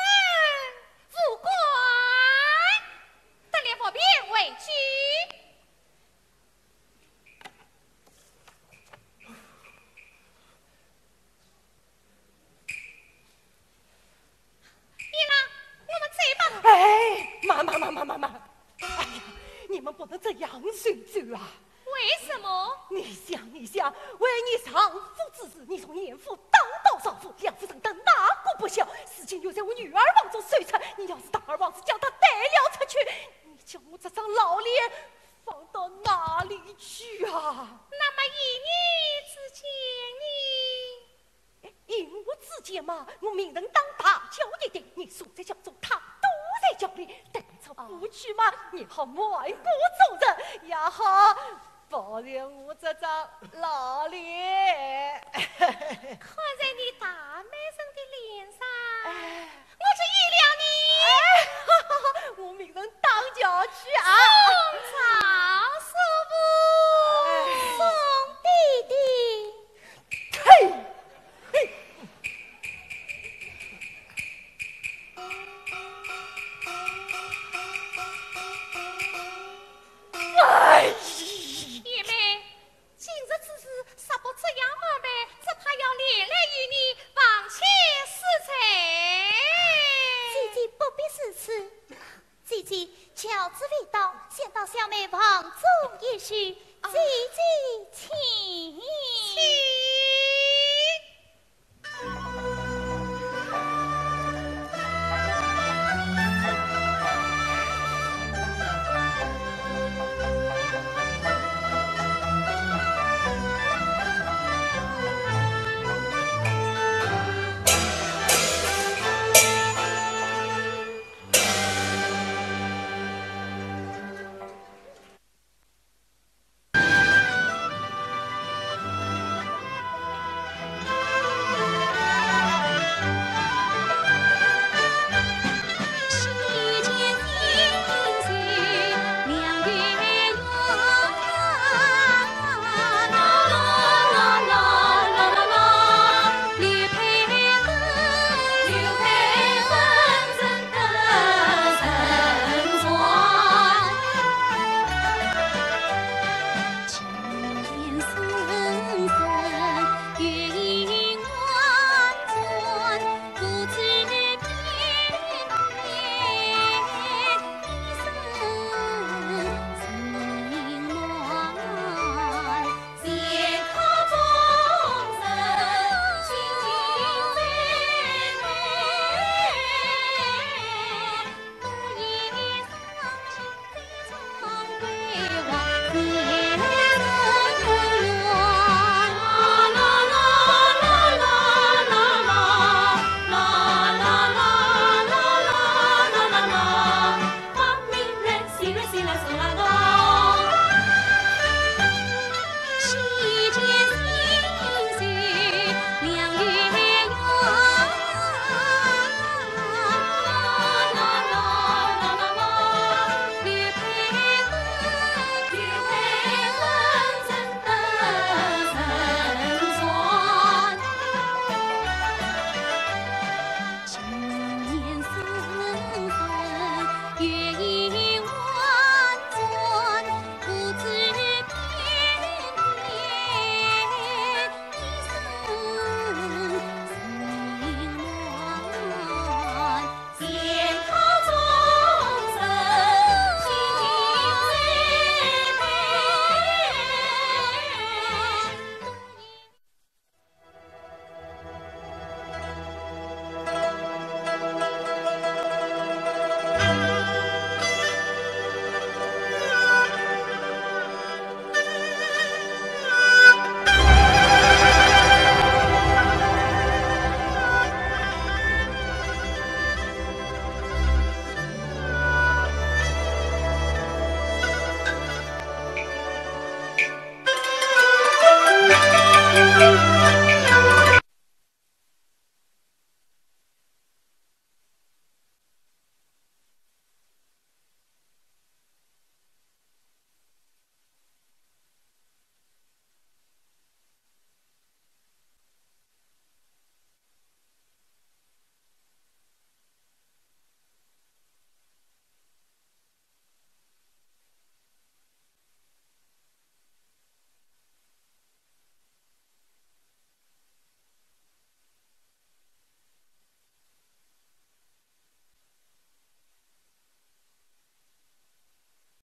不管得列佛别为据。哎，妈！哎呀，你们不能这样随走啊！为什么？你想，为你丈夫之事，你从严父当到少妇，两夫上当哪个不孝？事情又在我女儿王中水出，你要是大儿王子将他带了出去，你叫我这张老脸放到哪里去啊？那么以你之见因我之见嘛，我明人当大叫一定，你所在家中，他都在家里，带着夫去嘛，你好外国走人，也好保留我这张老脸。看在你大妹生的脸上，我就依了你。我明人当家去啊！曹师傅，宋弟弟。嘿。啊。